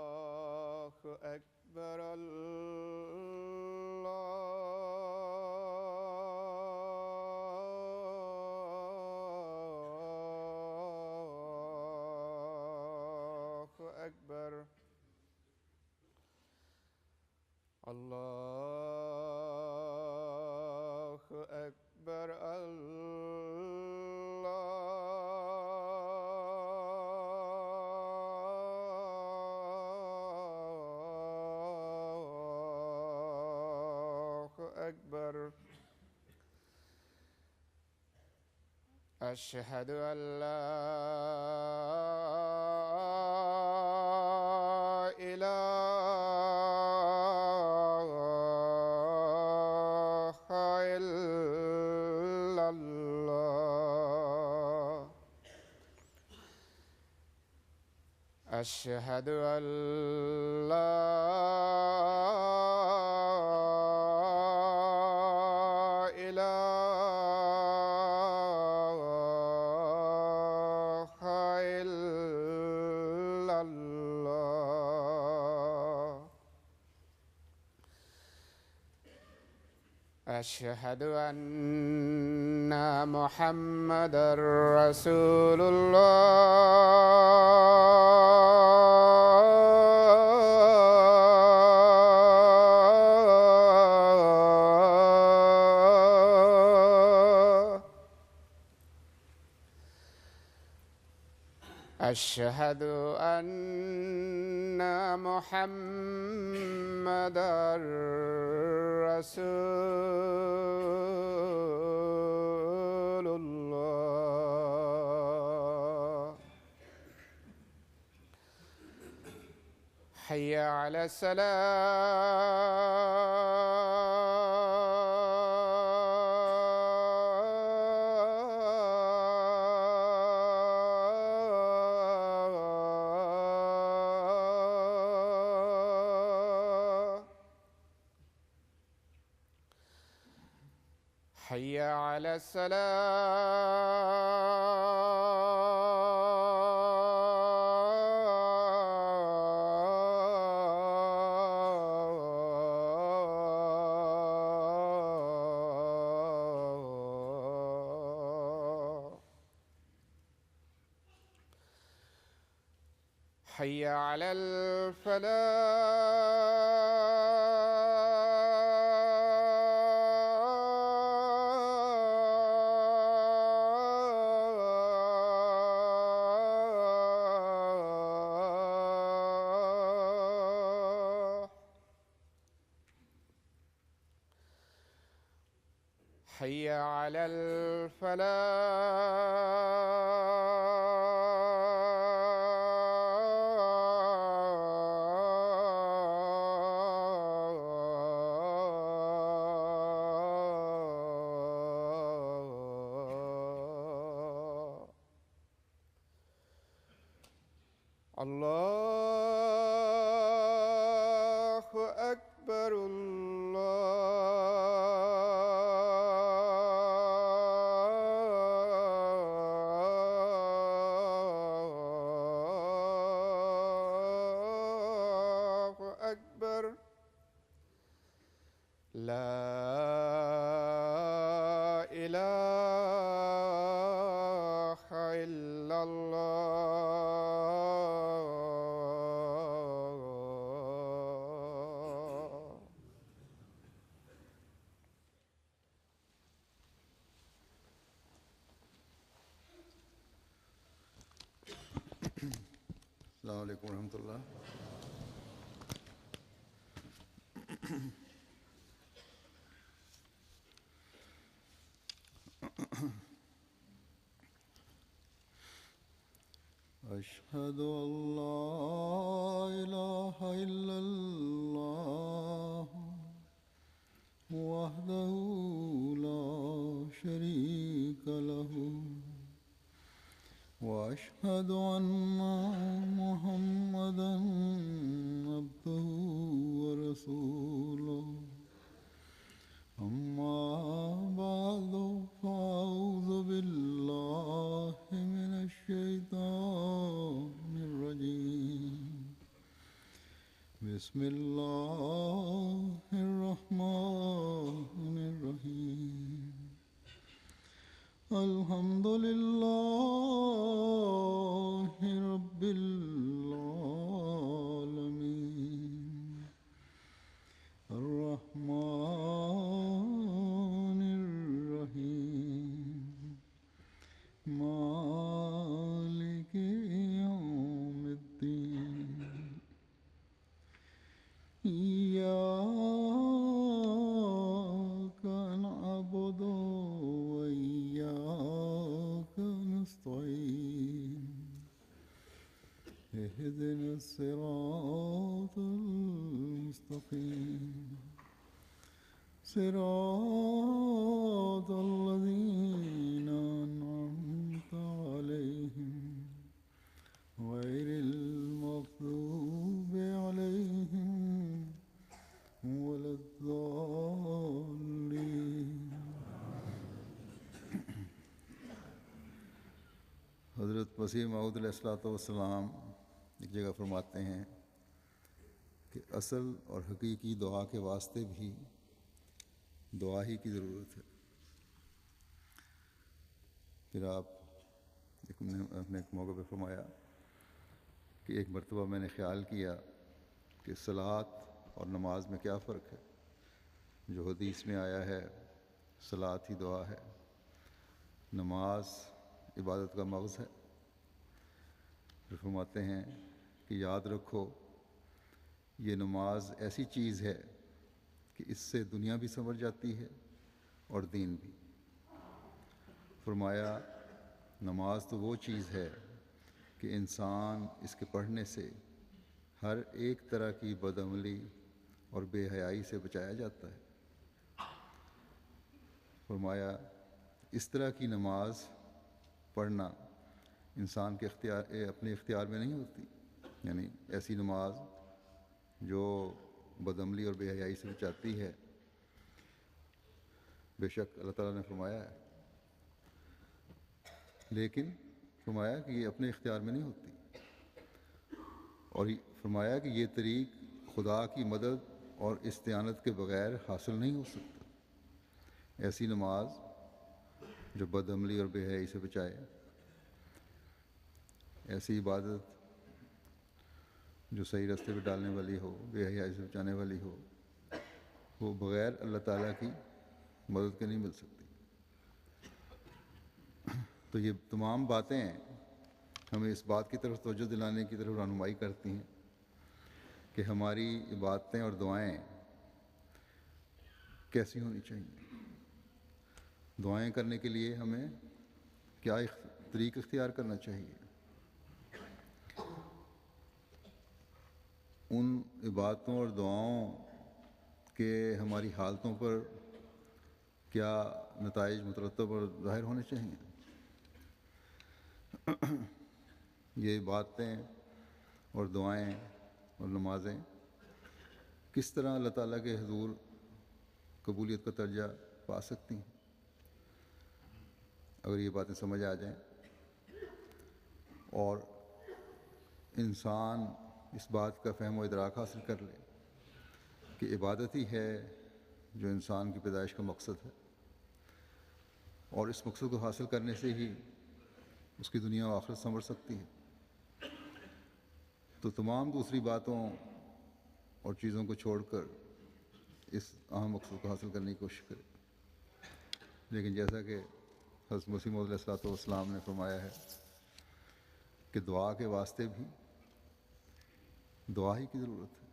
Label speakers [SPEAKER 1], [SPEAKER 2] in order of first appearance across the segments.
[SPEAKER 1] الله أكبر الله أكبر الله أكبر الله أكبر أشهد أن لا إله إلا الله أشهد أن لا إله إلا الله أشهد أن محمدًا رسول الله أشهد أن محمدًا رسول الله حي على الصلاة حي على الصلاة حي على الفلاح حي على الفلاح الله أكبر الله أكبر لا إله إلا الله
[SPEAKER 2] السلام علیکم ورحمۃ اللہ۔ أشهد أن لا إله إلا الله وحده لا شريك له وأشهد أن محمدًا عبده ورسوله أما بعد فأعوذ بالله من الشيطان بسم الله الرحمن الرحيم الحمد لله رب العالمين الرحمن الرحيم مالك يوم الدين إياك نعبد وإياك نستعين اهدنا الصراط المستقيم صراط الذين أنعمت عليهم غير المغضوب عليهم ولا الضالين. حضرت مسیح موعود علیہ الصلوۃ والسلام ایک جگہ فرماتے ہیں کہ اصل اور حقیقی دعا کے واسطے بھی دعا ہی کی ضرورت ہے. پھر آپ اپنے ایک موقع پہ فرمایا کہ ایک مرتبہ میں نے خیال کیا کہ صلاۃ اور نماز میں کیا فرق ہے. جو حدیث میں آیا ہے صلاۃ ہی دعا ہے، نماز عبادت کا مغز ہے. پھر فرماتے ہیں کہ یاد رکھو یہ نماز ایسی چیز ہے کہ اس سے دنیا بھی سنور جاتی ہے اور دین بھی. فرمایا نماز تو وہ چیز ہے کہ انسان اس کے پڑھنے سے ہر ایک طرح کی بدعملی اور بے حیائی سے بچایا جاتا ہے. فرمایا اس طرح کی نماز پڑھنا انسان کے اپنے اختیار میں نہیں ہوتی، یعنی ایسی نماز جو بدعملی اور بے حیائی سے بچاتی ہے. بے شک اللہ تعالیٰ نے فرمایا ہے، لیکن فرمایا کہ یہ اپنے اختیار میں نہیں ہوتی، اور فرمایا کہ یہ طریق خدا کی مدد اور استعانت کے بغیر حاصل نہیں ہو سکتا. ایسی نماز جو بدعملی اور بے حیائی سے بچائے، ایسی عبادت جو صحیح راستے پہ ڈالنے والی ہو، بے حیائی سے بچانے والی ہو، وہ بغیر اللہ تعالیٰ کی مدد کے نہیں مل سکتی. تو یہ تمام باتیں ہمیں اس بات کی طرف توجہ دلانے کی طرف رہنمائی کرتی ہیں کہ ہماری عبادتیں اور دعائیں کیسی ہونی چاہیے. دعائیں کرنے کے لیے ہمیں کیا طریق اختیار کرنا چاہیے. ان عبادتوں اور دعاؤں کے ہماری حالتوں پر کیا نتائج مترتب اور ظاہر ہونے چاہیے. یہ عبادتیں اور دعائیں اور نمازیں کس طرح اللہ تعالیٰ کے حضور قبولیت کا درجہ پا سکتی ہیں. اگر یہ باتیں سمجھ آ جائیں اور انسان اس بات کا فہم و ادراک حاصل کر لے کہ عبادت ہی ہے جو انسان کی پیدائش کا مقصد ہے، اور اس مقصد کو حاصل کرنے سے ہی اس کی دنیا و آخرت سنور سکتی ہے، تو تمام دوسری باتوں اور چیزوں کو چھوڑ کر اس اہم مقصد کو حاصل کرنے کی کوشش کرے. لیکن جیسا کہ حضرت مسیح موعود علیہ الصلوۃ والسلام نے فرمایا ہے کہ دعا کے واسطے بھی دعا ہی کی ضرورت ہے،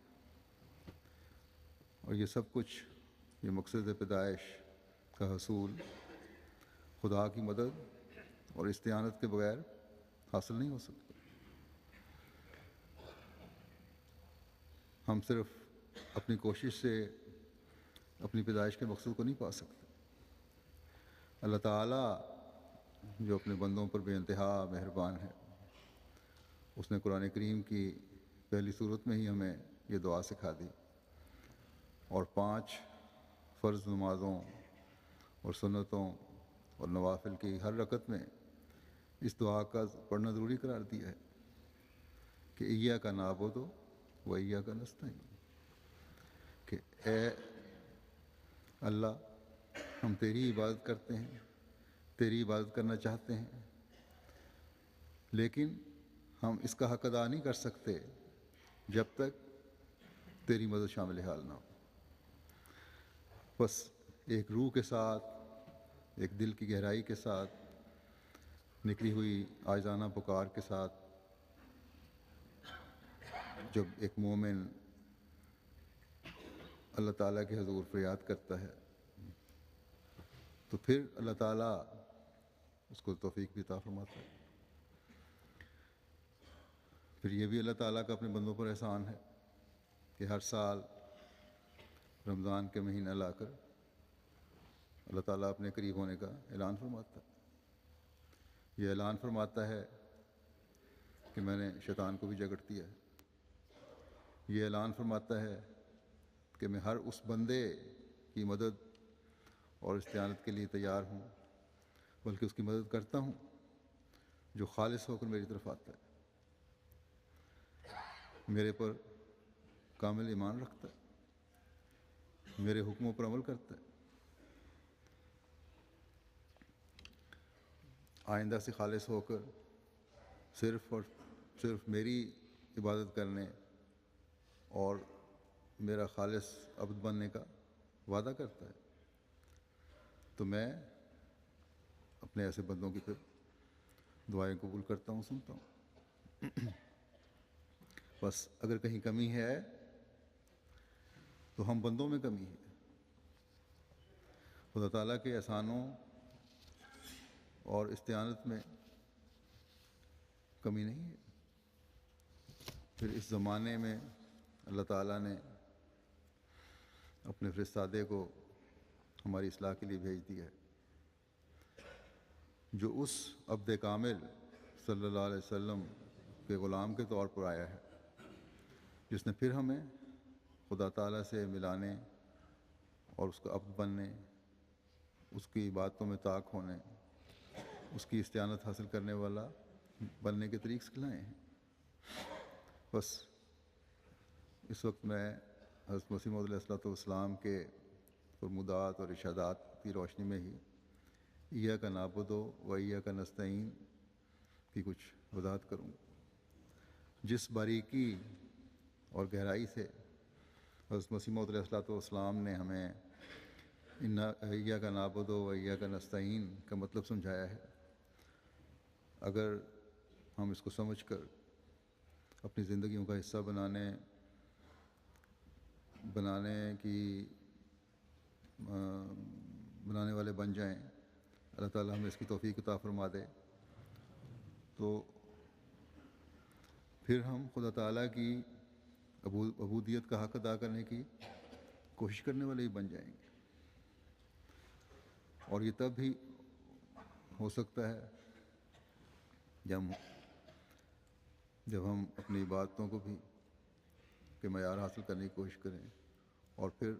[SPEAKER 2] اور یہ سب کچھ، یہ مقصد پیدائش کا حصول خدا کی مدد اور استعانت کے بغیر حاصل نہیں ہو سکتا. ہم صرف اپنی کوشش سے اپنی پیدائش کے مقصد کو نہیں پا سکتے. اللہ تعالیٰ جو اپنے بندوں پر بے انتہا مہربان ہے، اس نے قرآن کریم کی پہلی صورت میں ہی ہمیں یہ دعا سکھا دی، اور 5 فرض نمازوں اور سنتوں اور نوافل کی ہر رکعت میں اس دعا کا پڑھنا ضروری قرار دیا ہے کہ ایاک نعبد و ایاک نستعین. اے اللہ، ہم تیری عبادت کرتے ہیں، تیری عبادت کرنا چاہتے ہیں، لیکن ہم اس کا حق ادا نہیں کر سکتے جب تک تیری مدد شامل حال نہ ہو۔ بس ایک روح کے ساتھ، ایک دل کی گہرائی کے ساتھ، نکلی ہوئی عاجزانہ پکار کے ساتھ جب ایک مومن اللہ تعالیٰ کے حضور فریاد کرتا ہے تو پھر اللہ تعالیٰ اس کو توفیق بھی عطا فرماتا ہے۔ پھر یہ بھی اللہ تعالیٰ کا اپنے بندوں پر احسان ہے کہ ہر سال رمضان کے مہینہ لا کر اللہ تعالیٰ اپنے قریب ہونے کا اعلان فرماتا ہے۔ یہ اعلان فرماتا ہے کہ میں نے شیطان کو بھی جگڑ دیا ہے۔ یہ اعلان فرماتا ہے کہ میں ہر اس بندے کی مدد اور استعانت کے لیے تیار ہوں، بلکہ اس کی مدد کرتا ہوں جو خالص ہو کر میری طرف آتا ہے، میرے پر کامل ایمان رکھتا ہے، میرے حکموں پر عمل کرتا ہے، آئندہ سے خالص ہو کر صرف اور صرف میری عبادت کرنے اور میرا خالص عبد بننے کا وعدہ کرتا ہے۔ تو میں اپنے ایسے بندوں کی پھر دعائیں قبول کرتا ہوں، سنتا ہوں۔ بس اگر کہیں کمی ہے تو ہم بندوں میں کمی ہے، خدا تعالیٰ کے احسانوں اور استعانت میں کمی نہیں ہے۔ پھر اس زمانے میں اللہ تعالیٰ نے اپنے فرستادے کو ہماری اصلاح کے لیے بھیج دیا ہے، جو اس عبد کامل صلی اللہ علیہ وسلم کے غلام کے طور پر آیا ہے، جس نے پھر ہمیں خدا تعالیٰ سے ملانے اور اس کا عبد بننے، اس کی عبادتوں میں طاق ہونے، اس کی استعانت حاصل کرنے والا بننے کے طریق سکھلائے ہیں۔ بس اس وقت میں حضرت مسیح موعود علیہ السلام کے فرمودات اور ارشادات کی روشنی میں ہی ایاک نعبد و ایاک نستعین کی کچھ وضاحت کروں گا۔ جس باریکی اور گہرائی سے حضرت مسیح موعود علیہ السلام نے ہمیں ایاک نعبد و ایاک نستعین کا مطلب سمجھایا ہے، اگر ہم اس کو سمجھ کر اپنی زندگیوں کا حصہ بنانے والے بن جائیں، اللہ تعالیٰ ہمیں اس کی توفیق عطا فرما دے، تو پھر ہم خدا تعالیٰ کی عبودیت کا حق ادا کرنے کی کوشش کرنے والے ہی بن جائیں گے۔ اور یہ تب بھی ہو سکتا ہے جب ہم اپنی عبادتوں کو بھی کے معیار حاصل کرنے کی کوشش کریں اور پھر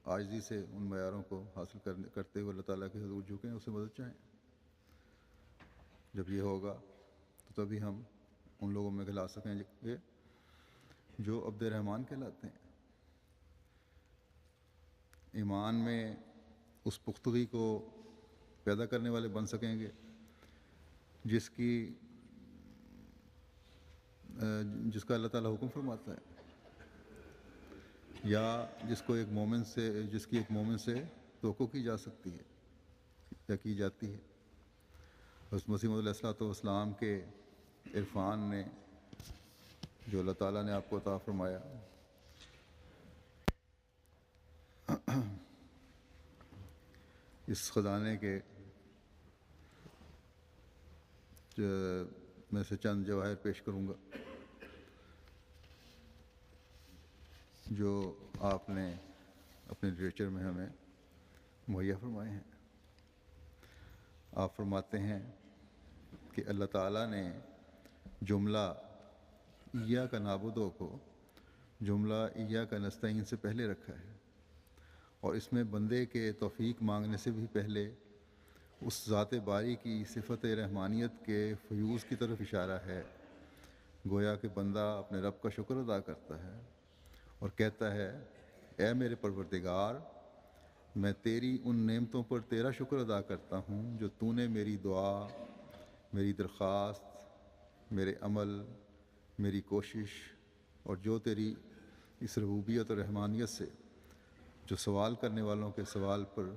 [SPEAKER 2] عاجزی سے ان معیاروں کو حاصل کرتے ہوئے اللہ تعالیٰ کے حضور جھکیں، اسے مدد چاہیں۔ جب یہ ہوگا تو تبھی ہم ان لوگوں میں کھلا سکیں گے جو عبد رحمان کہلاتے ہیں، ایمان میں اس پختگی کو پیدا کرنے والے بن سکیں گے جس کا اللہ تعالیٰ حکم فرماتا ہے، یا جس کی ایک مومن سے توقع کی جا سکتی ہے یا کی جاتی ہے۔ حضرت مسیح موعود علیہ السلام کے عرفان نے جو اللہ تعالیٰ نے آپ کو عطا فرمایا، اس خزانے کے میں سے چند جواہر پیش کروں گا جو آپ نے اپنے لٹریچر میں ہمیں مہیا فرمائے ہیں۔ آپ فرماتے ہیں کہ اللہ تعالیٰ نے جملہ ایاک نعبد کو جملہ ایاک نستعین سے پہلے رکھا ہے، اور اس میں بندے کے توفیق مانگنے سے بھی پہلے اس ذات باری کی صفت رحمانیت کے فیوز کی طرف اشارہ ہے، گویا کہ بندہ اپنے رب کا شکر ادا کرتا ہے اور کہتا ہے اے میرے پروردگار، میں تیری ان نعمتوں پر تیرا شکر ادا کرتا ہوں جو تو نے میری دعا، میری درخواست، میرے عمل، میری کوشش اور جو تیری اس ربوبیت اور رحمانیت سے جو سوال کرنے والوں کے سوال پر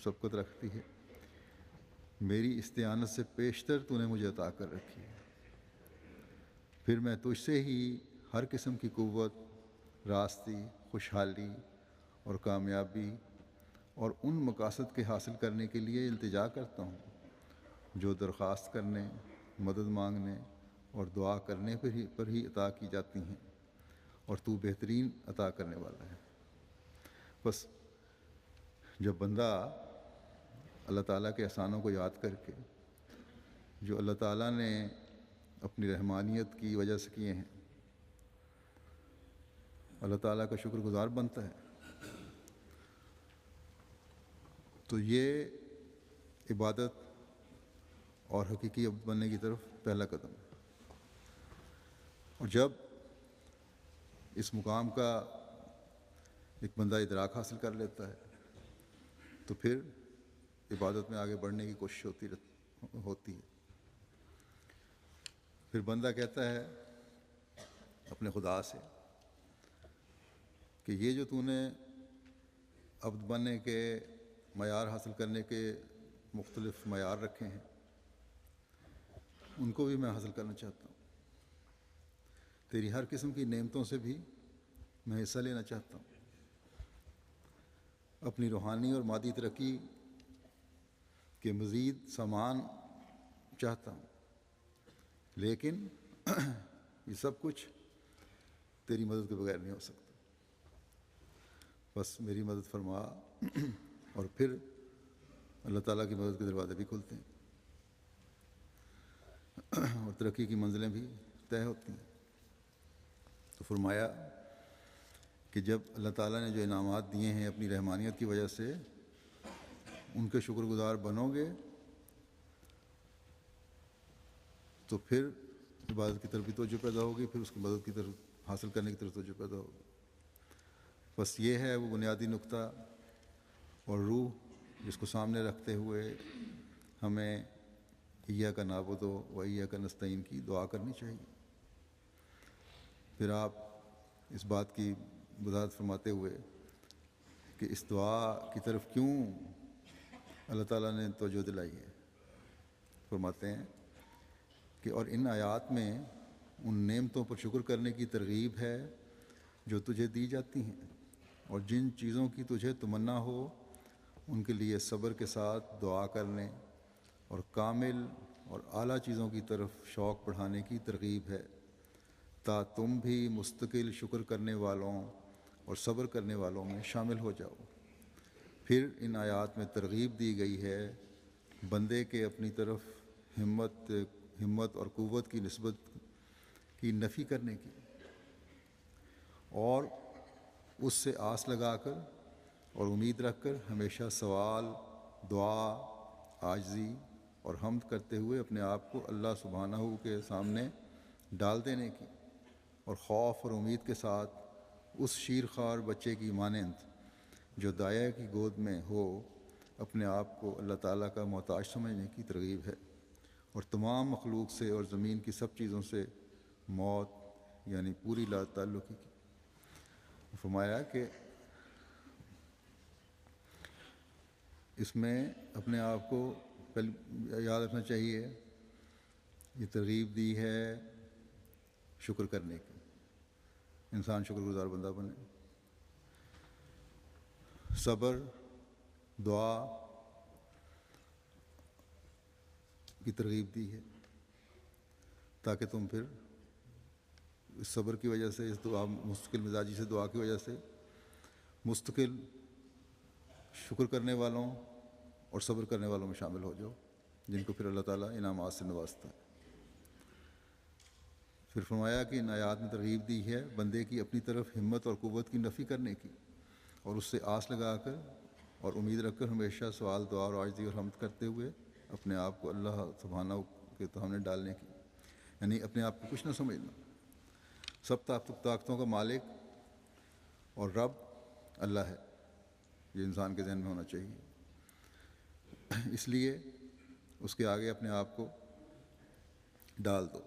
[SPEAKER 2] سبقت رکھتی ہے، میری استعانت سے پیشتر تو نے مجھے عطا کر رکھی ہے۔ پھر میں تجھ سے ہی ہر قسم کی قوت، راستی، خوشحالی اور کامیابی اور ان مقاصد کے حاصل کرنے کے لیے التجا کرتا ہوں جو درخواست کرنے، مدد مانگنے اور دعا کرنے پر ہی عطا کی جاتی ہیں، اور تو بہترین عطا کرنے والا ہے۔ بس جب بندہ اللہ تعالیٰ کے احسانوں کو یاد کر کے جو اللہ تعالیٰ نے اپنی رحمانیت کی وجہ سے کیے ہیں، اللہ تعالیٰ کا شکر گزار بنتا ہے، تو یہ عبادت اور حقیقی عبد بننے کی طرف پہلا قدم ہے۔ اور جب اس مقام کا ایک بندہ ادراک حاصل کر لیتا ہے تو پھر عبادت میں آگے بڑھنے کی کوشش ہوتی ہے۔ پھر بندہ کہتا ہے اپنے خدا سے کہ یہ جو تو نے عبد بننے کے معیار حاصل کرنے کے مختلف معیار رکھے ہیں، ان کو بھی میں حاصل کرنا چاہتا ہوں۔ تیری ہر قسم کی نعمتوں سے بھی میں حصہ لینا چاہتا ہوں۔ اپنی روحانی اور مادی ترقی کے مزید سامان چاہتا ہوں، لیکن یہ سب کچھ تیری مدد کے بغیر نہیں ہو سکتا۔ بس میری مدد فرما، اور پھر اللہ تعالیٰ کی مدد کے دروازے بھی کھلتے ہیں اور ترقی کی منزلیں بھی طے ہوتی ہیں۔ تو فرمایا کہ جب اللہ تعالیٰ نے جو انعامات دیے ہیں اپنی رحمانیت کی وجہ سے، ان کے شکر گزار بنو گے تو پھر عبادت کی طرف بھی توجہ پیدا ہوگی، پھر اس کی مدد کی طرف حاصل کرنے کی طرف توجہ پیدا ہوگی۔ بس یہ ہے وہ بنیادی نقطہ اور روح جس کو سامنے رکھتے ہوئے ہمیں ایاک نعبد و ایاک نستعین کی دعا کرنی چاہیے۔ پھر آپ اس بات کی وضاحت فرماتے ہوئے کہ اس دعا کی طرف کیوں اللہ تعالیٰ نے توجہ دلائی ہے، فرماتے ہیں کہ اور ان آیات میں ان نعمتوں پر شکر کرنے کی ترغیب ہے جو تجھے دی جاتی ہیں، اور جن چیزوں کی تجھے تمنا ہو ان کے لیے صبر کے ساتھ دعا کرنے اور کامل اور اعلیٰ چیزوں کی طرف شوق بڑھانے کی ترغیب ہے، تا تم بھی مستقل شکر کرنے والوں اور صبر کرنے والوں میں شامل ہو جاؤ۔ پھر ان آیات میں ترغیب دی گئی ہے بندے کے اپنی طرف ہمت اور قوت کی نسبت کی نفی کرنے کی، اور اس سے آس لگا کر اور امید رکھ کر ہمیشہ سوال، دعا، عاجزی اور حمد کرتے ہوئے اپنے آپ کو اللہ سبحانہ کے سامنے ڈال دینے کی، اور خوف اور امید کے ساتھ اس شیرخوار بچے کی مانند جو دایا کی گود میں ہو اپنے آپ کو اللہ تعالیٰ کا محتاج سمجھنے کی ترغیب ہے، اور تمام مخلوق سے اور زمین کی سب چیزوں سے موت یعنی پوری لا تعلقی کی۔ فرمایا کہ اس میں اپنے آپ کو یاد رکھنا چاہیے، یہ ترغیب دی ہے شکر کرنے کی، انسان شکر گزار بندہ بنے، صبر، دعا کی ترغیب دی ہے تاکہ تم پھر اس صبر کی وجہ سے، اس دعا مستقل مزاجی سے دعا کی وجہ سے مستقل شکر کرنے والوں اور صبر کرنے والوں میں شامل ہو جاؤ، جن کو پھر اللہ تعالیٰ انعامات سے نوازتا ہے۔ پھر فرمایا کہ ان آیات میں ترغیب دی ہے بندے کی اپنی طرف ہمت اور قوت کی نفی کرنے کی، اور اس سے آس لگا کر اور امید رکھ کر ہمیشہ سوال، دعا اور عاجزی اور حمد کرتے ہوئے اپنے آپ کو اللہ سبحانہ کے سامنے ڈالنے کی، یعنی اپنے آپ کو کچھ نہ سمجھنا، سب طاقتوں کا مالک اور رب اللہ ہے، یہ انسان کے ذہن میں ہونا چاہیے۔ اس لیے اس کے آگے اپنے آپ کو ڈال دو۔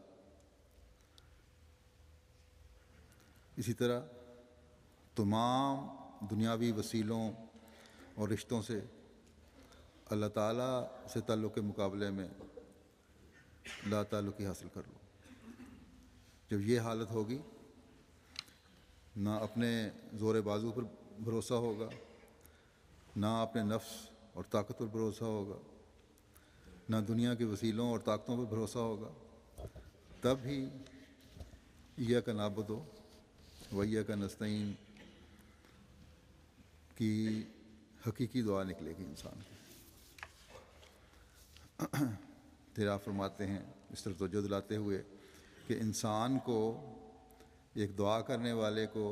[SPEAKER 2] اسی طرح تمام دنیاوی وسیلوں اور رشتوں سے اللہ تعالیٰ سے تعلق کے مقابلے میں لا تعلقی حاصل کر لو۔ جب یہ حالت ہوگی، نہ اپنے زور بازو پر بھروسہ ہوگا، نہ اپنے نفس اور طاقت پر بھروسہ ہوگا، نہ دنیا کے وسیلوں اور طاقتوں پر بھروسہ ہوگا، تب ہی ایاک نعبد و ایاک نستعین کی حقیقی دعا نکلے گی انسان کی۔ پھر آپ فرماتے ہیں اس طرح توجہ دلاتے ہوئے کہ انسان کو، ایک دعا کرنے والے کو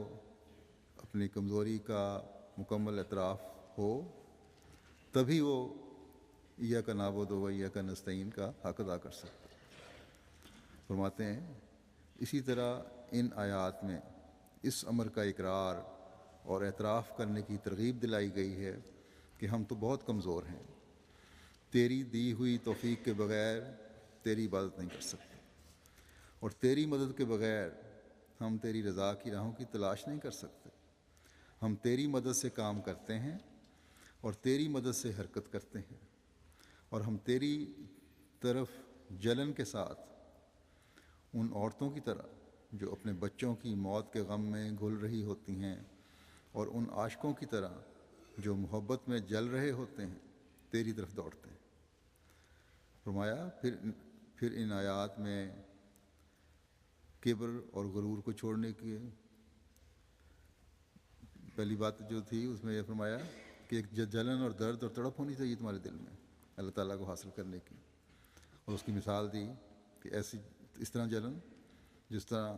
[SPEAKER 2] اپنی کمزوری کا مکمل اعتراف ہو، تبھی وہ ایاک نعبد و ایاک نستعین کا حق ادا کر سکتا ہے۔ فرماتے ہیں اسی طرح ان آیات میں اس امر کا اقرار اور اعتراف کرنے کی ترغیب دلائی گئی ہے کہ ہم تو بہت کمزور ہیں، تیری دی ہوئی توفیق کے بغیر تیری عبادت نہیں کر سکتے، اور تیری مدد کے بغیر ہم تیری رضا کی راہوں کی تلاش نہیں کر سکتے۔ ہم تیری مدد سے کام کرتے ہیں اور تیری مدد سے حرکت کرتے ہیں، اور ہم تیری طرف جلن کے ساتھ ان عورتوں کی طرح جو اپنے بچوں کی موت کے غم میں گھل رہی ہوتی ہیں، اور ان عاشقوں کی طرح جو محبت میں جل رہے ہوتے ہیں، تیری طرف دوڑتے ہیں۔ فرمایا پھر ان آیات میں کبر اور غرور کو چھوڑنے کی پہلی بات جو تھی، اس میں یہ فرمایا کہ ایک جلن اور درد اور تڑپ ہونی چاہیے تمہارے دل میں اللہ تعالیٰ کو حاصل کرنے کی، اور اس کی مثال دی کہ اس طرح جلن جس طرح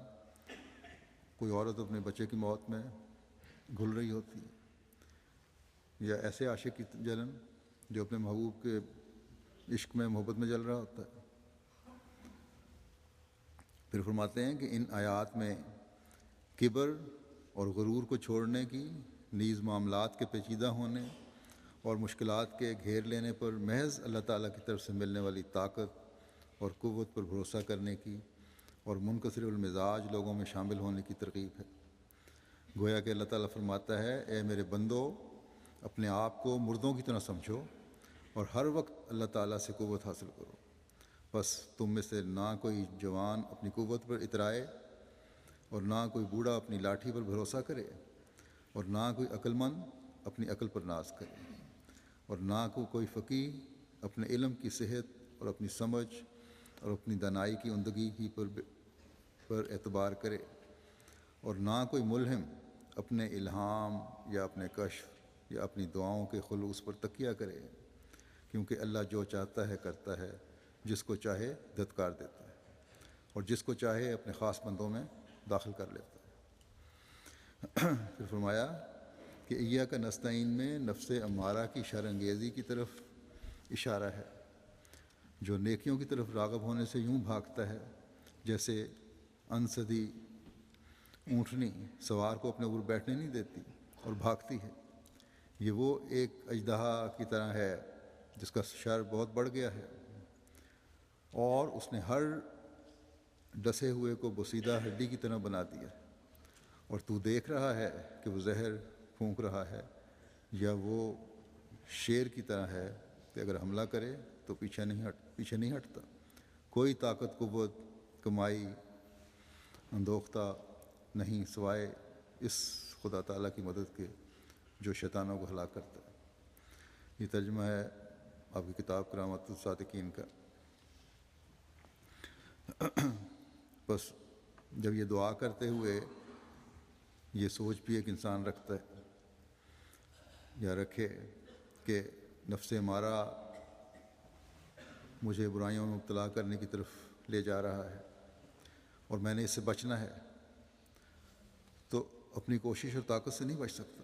[SPEAKER 2] کوئی عورت اپنے بچے کی موت میں گھل رہی ہوتی ہے، یا ایسے عاشق کی جلن جو اپنے محبوب کے عشق میں محبت میں جل رہا ہوتا ہے۔ پھر فرماتے ہیں کہ ان آیات میں کبر اور غرور کو چھوڑنے کی، نیز معاملات کے پیچیدہ ہونے اور مشکلات کے گھیر لینے پر محض اللہ تعالیٰ کی طرف سے ملنے والی طاقت اور قوت پر بھروسہ کرنے کی، اور منکسر المزاج لوگوں میں شامل ہونے کی ترغیب ہے۔ گویا کہ اللہ تعالیٰ فرماتا ہے، اے میرے بندو، اپنے آپ کو مردوں کی طرح سمجھو اور ہر وقت اللہ تعالیٰ سے قوت حاصل کرو۔ بس تم میں سے نہ کوئی جوان اپنی قوت پر اترائے، اور نہ کوئی بوڑھا اپنی لاٹھی پر بھروسہ کرے، اور نہ کوئی عقل مند اپنی عقل پر ناز کرے، اور نہ کوئی فقیہ اپنے علم کی صحت اور اپنی سمجھ اور اپنی دانائی کی عمدگی ہی پر اعتبار کرے، اور نہ کوئی ملہم اپنے الہام یا اپنے کشف یا اپنی دعاؤں کے خلوص پر تکیہ کرے، کیونکہ اللہ جو چاہتا ہے کرتا ہے، جس کو چاہے دھتکار دیتا ہے، اور جس کو چاہے اپنے خاص بندوں میں داخل کر لیتا ہے۔ پھر فرمایا کہ ایاک نستعین میں نفس امارہ کی شر انگیزی کی طرف اشارہ ہے، جو نیکیوں کی طرف راغب ہونے سے یوں بھاگتا ہے جیسے انسدی اونٹنی سوار کو اپنے اوپر بیٹھنے نہیں دیتی اور بھاگتی ہے۔ یہ وہ ایک اژدہا کی طرح ہے جس کا شر بہت بڑھ گیا ہے، اور اس نے ہر ڈسے ہوئے کو بوسیدہ ہڈی کی طرح بنا دیا، اور تو دیکھ رہا ہے کہ وہ زہر پھونک رہا ہے، یا وہ شیر کی طرح ہے کہ اگر حملہ کرے تو پیچھے نہیں ہٹتا۔ کوئی طاقت قوت کمائی اندوختہ نہیں سوائے اس خدا تعالیٰ کی مدد کے جو شیطانوں کو ہلاک کرتا ہے۔ یہ ترجمہ ہے آپ کی کتاب کرامت الصادقین کا۔ بس جب یہ دعا کرتے ہوئے یہ سوچ بھی ایک انسان رکھتا ہے یا رکھے کہ نفس امارہ مجھے برائیوں میں مبتلا کرنے کی طرف لے جا رہا ہے اور میں نے اس سے بچنا ہے، تو اپنی کوشش اور طاقت سے نہیں بچ سکتا۔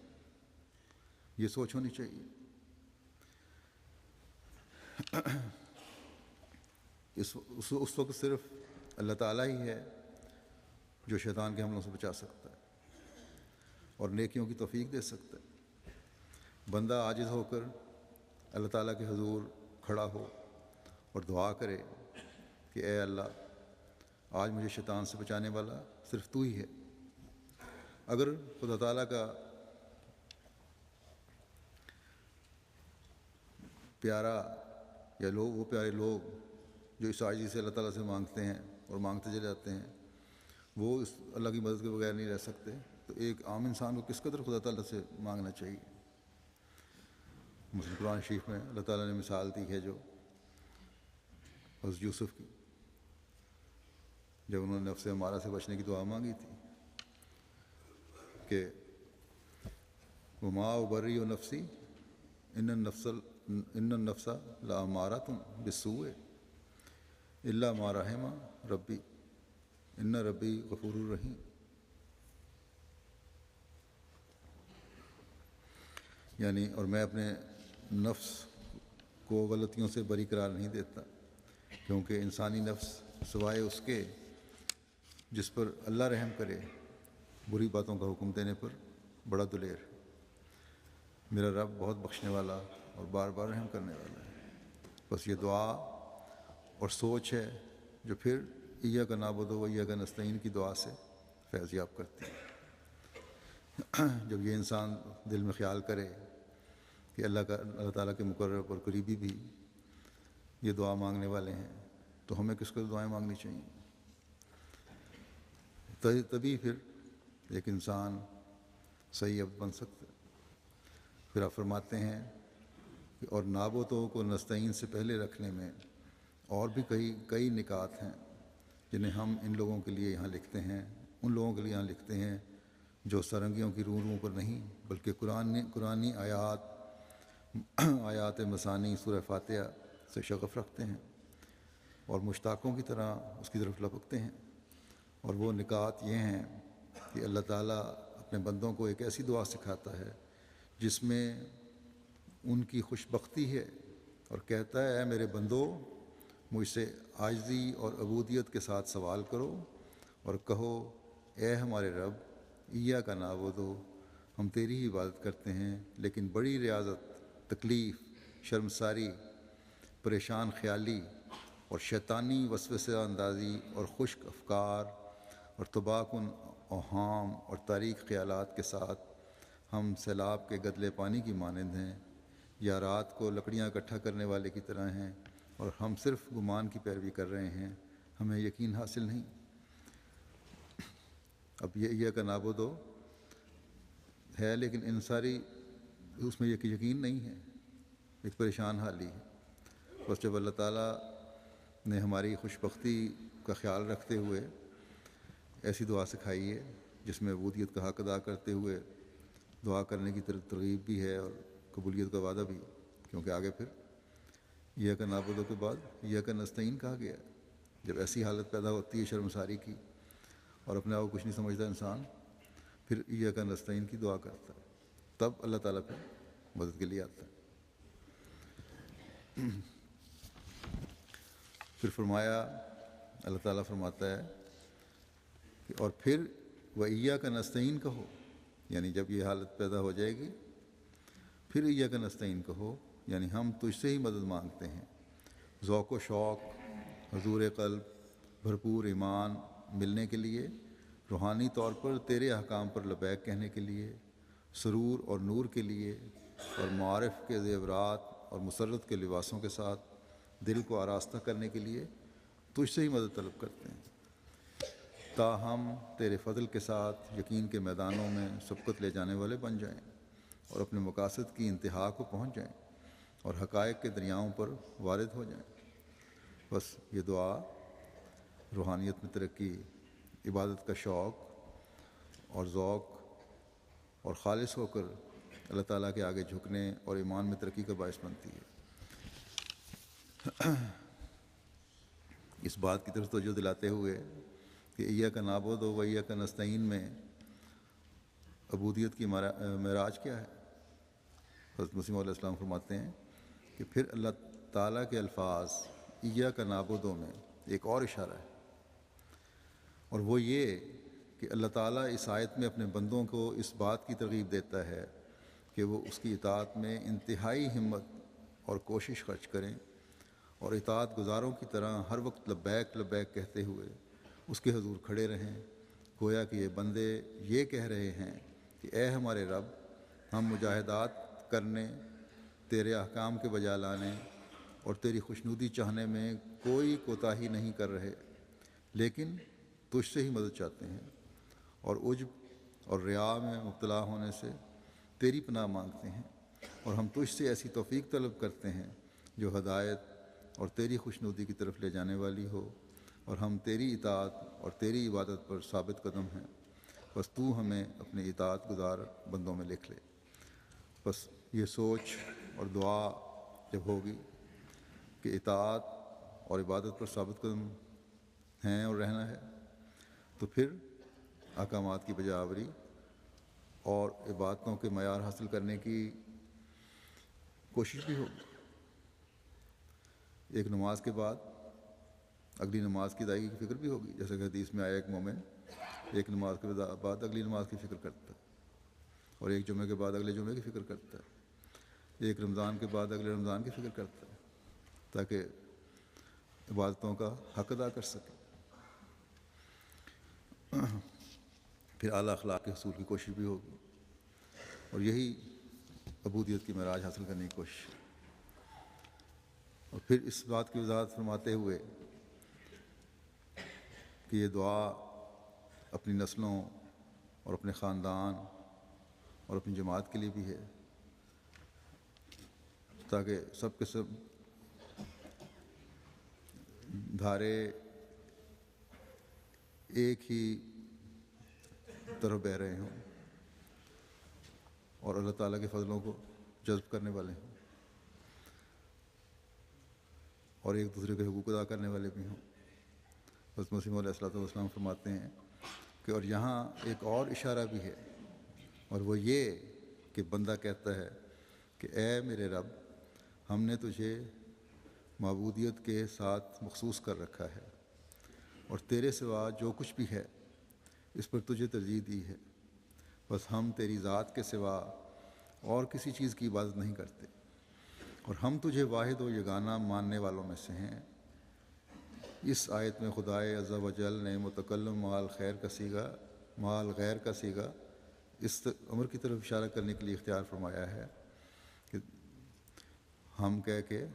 [SPEAKER 2] یہ سوچ ہونی چاہیے۔ اس وقت صرف اللہ تعالیٰ ہی ہے جو شیطان کے حملوں سے بچا سکتا ہے اور نیکیوں کی توفیق دے سکتا ہے۔ بندہ عاجز ہو کر اللہ تعالیٰ کے حضور کھڑا ہو اور دعا کرے کہ اے اللہ آج مجھے شیطان سے بچانے والا صرف تو ہی ہے۔ اگر خدا تعالیٰ کا پیارا یا وہ پیارے لوگ جو اس عاجزی سے اللہ تعالیٰ سے مانگتے ہیں اور مانگتے چلے جاتے ہیں وہ اس اللہ کی مدد کے بغیر نہیں رہ سکتے، تو ایک عام انسان کو کس قدر خدا تعالیٰ سے مانگنا چاہیے۔ مثلاً قرآن شریف میں اللہ تعالیٰ نے مثال دی ہے جو حضرت یوسف کی، جب انہوں نے نفس امارہ سے بچنے کی دعا مانگی تھی کہ وما ابری و نفسی ان النفس لامارۃ بالسوء الا ما رحم ربی ان ربی غفور الرحیم۔ یعنی اور میں اپنے نفس کو غلطیوں سے بری قرار نہیں دیتا، کیونکہ انسانی نفس سوائے اس کے جس پر اللہ رحم کرے بری باتوں کا حکم دینے پر بڑا دلیر ہے۔ میرا رب بہت بخشنے والا اور بار بار رحم کرنے والا ہے۔ بس یہ دعا اور سوچ ہے جو پھر ایاک نعبد و ایاک نستعین کی دعا سے فیض یاب کرتی ہے۔ جب یہ انسان دل میں خیال کرے کہ اللہ تعالیٰ کے مقرب اور قریبی بھی یہ دعا مانگنے والے ہیں، تو ہمیں کس کو دعائیں مانگنی چاہیے؟ تبھی پھر ایک انسان صحیح عبد بن سکتا ہے۔ پھر آپ فرماتے ہیں کہ اور نعبدوں کو نستعین سے پہلے رکھنے میں اور بھی کئی نکات ہیں جنہیں ہم ان لوگوں کے لیے یہاں لکھتے ہیں، ان لوگوں کے لیے یہاں لکھتے ہیں جو سرنگیوں کی روحوں پر نہیں بلکہ قرآنی آیات مثانی سورہ فاتحہ سے شغف رکھتے ہیں اور مشتاقوں کی طرح اس کی طرف لپکتے ہیں۔ اور وہ نکات یہ ہیں کہ اللہ تعالیٰ اپنے بندوں کو ایک ایسی دعا سکھاتا ہے جس میں ان کی خوش بختی ہے اور کہتا ہے اے میرے بندو مجھ سے عاجزی اور عبودیت کے ساتھ سوال کرو اور کہو اے ہمارے رب ایاک نعبد، ہم تیری ہی عبادت کرتے ہیں، لیکن بڑی ریاضت، تکلیف، شرمساری، پریشان خیالی اور شیطانی وسوسہ اندازی اور خشک افکار اور تباکن اوہام اور تاریک خیالات کے ساتھ ہم سیلاب کے گدلے پانی کی مانند ہیں یا رات کو لکڑیاں اکٹھا کرنے والے کی طرح ہیں، اور ہم صرف گمان کی پیروی کر رہے ہیں، ہمیں یقین حاصل نہیں۔ اب یہ ایاک نعبد ہے لیکن ان ساری اس میں یقین نہیں ہے، ایک پریشان حالی ہے۔ بس جب اللہ تعالیٰ نے ہماری خوش بختی کا خیال رکھتے ہوئے ایسی دعا سکھائی ہے جس میں عبودیت کا حق ادا کرتے ہوئے دعا کرنے کی ترغیب بھی ہے اور قبولیت کا وعدہ بھی، کیونکہ آگے پھر ایاک نعبد کے بعد ایاک نستعین کہا گیا ہے۔ جب ایسی حالت پیدا ہوتی ہے شرمساری کی اور اپنے آپ کو کچھ نہیں سمجھتا انسان، پھر ایاک نستعین کی دعا کرتا ہے، تب اللہ تعالیٰ پھر مدد کے لیے آتا ہے۔ پھر فرمایا، اللہ تعالیٰ فرماتا ہے کہ اور پھر وَإِيَّاكَ نَسْتَعِينُ کہو، یعنی جب یہ حالت پیدا ہو جائے گی پھر ایاک نستعین کہو، یعنی ہم تجھ سے ہی مدد مانگتے ہیں۔ ذوق و شوق، حضور قلب، بھرپور ایمان ملنے کے لیے، روحانی طور پر تیرے احکام پر لبیک کہنے کے لیے، سرور اور نور کے لیے، اور معارف کے زیورات اور مسرت کے لباسوں کے ساتھ دل کو آراستہ کرنے کے لیے تجھ سے ہی مدد طلب کرتے ہیں، تاہم تیرے فضل کے ساتھ یقین کے میدانوں میں سبقت لے جانے والے بن جائیں اور اپنے مقاصد کی انتہا کو پہنچ جائیں اور حقائق کے دریاؤں پر وارد ہو جائیں۔ بس یہ دعا روحانیت میں ترقی، عبادت کا شوق اور ذوق اور خالص ہو کر اللہ تعالیٰ کے آگے جھکنے اور ایمان میں ترقی کا باعث بنتی ہے۔ اس بات کی طرف توجہ دلاتے ہوئے کہ ایاک نعبد و ایاک نستعین میں عبودیت کی معراج کیا ہے، حضرت مسیح علیہ السلام فرماتے ہیں کہ پھر اللہ تعالیٰ کے الفاظ ایاک نعبد میں ایک اور اشارہ ہے، اور وہ یہ کہ اللہ تعالیٰ اس آیت میں اپنے بندوں کو اس بات کی ترغیب دیتا ہے کہ کہ وہ اس کی اطاعت میں انتہائی ہمت اور کوشش خرچ کریں اور اطاعت گزاروں کی طرح ہر وقت لبیک لبیک کہتے ہوئے اس کے حضور کھڑے رہیں، گویا کہ یہ بندے یہ کہہ رہے ہیں کہ اے ہمارے رب، ہم مجاہدات کرنے، تیرے احکام کے بجا لانے اور تیری خوشنودی چاہنے میں کوئی کوتاہی نہیں کر رہے، لیکن تجھ سے ہی مدد چاہتے ہیں اور عجب اور ریا میں مبتلا ہونے سے تیری پناہ مانگتے ہیں، اور ہم تجھ سے ایسی توفیق طلب کرتے ہیں جو ہدایت اور تیری خوشنودی کی طرف لے جانے والی ہو، اور ہم تیری اطاعت اور تیری عبادت پر ثابت قدم ہیں، بس تو ہمیں اپنے اطاعت گزار بندوں میں لکھ لے۔ بس یہ سوچ اور دعا جب ہوگی کہ اطاعت اور عبادت پر ثابت قدم ہیں اور رہنا ہے، تو پھر احکامات کی بجا آوری اور عبادتوں کے معیار حاصل کرنے کی کوشش بھی ہوگی۔ ایک نماز کے بعد اگلی نماز کی ادائیگی کی فکر بھی ہوگی، جیسا کہ حدیث میں آیا ایک مومن ایک نماز کے بعد اگلی نماز کی فکر کرتا ہے، اور ایک جمعے کے بعد اگلے جمعے کی فکر کرتا ہے، ایک رمضان کے بعد اگلے رمضان کی فکر کرتا ہے، تاکہ عبادتوں کا حق ادا کر سکے۔ پھر اعلیٰ اخلاق کے حصول کی کوشش بھی ہوگی، اور یہی عبودیت کی معراج حاصل کرنے کی کوشش ہے۔ اور پھر اس بات کی وضاحت فرماتے ہوئے کہ یہ دعا اپنی نسلوں اور اپنے خاندان اور اپنی جماعت کے لیے بھی ہے، تاکہ سب کے سب دھارے ایک ہی طرف بہہ رہے ہوں اور اللہ تعالیٰ کے فضلوں کو جذب کرنے والے ہوں اور ایک دوسرے کے حقوق ادا کرنے والے بھی ہوں۔ حضرت مسیح علیہ الصلوۃ والسلام فرماتے ہیں کہ اور یہاں ایک اور اشارہ بھی ہے، اور وہ یہ کہ بندہ کہتا ہے کہ اے میرے رب، ہم نے تجھے معبودیت کے ساتھ مخصوص کر رکھا ہے، اور تیرے سوا جو کچھ بھی ہے اس پر تجھے ترجیح دی ہے، بس ہم تیری ذات کے سوا اور کسی چیز کی عبادت نہیں کرتے، اور ہم تجھے واحد و یگانہ ماننے والوں میں سے ہیں۔ اس آیت میں خدائے عز و جل نے متکلم مال غیر کا صیغہ اس امر کی طرف اشارہ کرنے کے لیے اختیار فرمایا ہے کہ ہم کہہ کے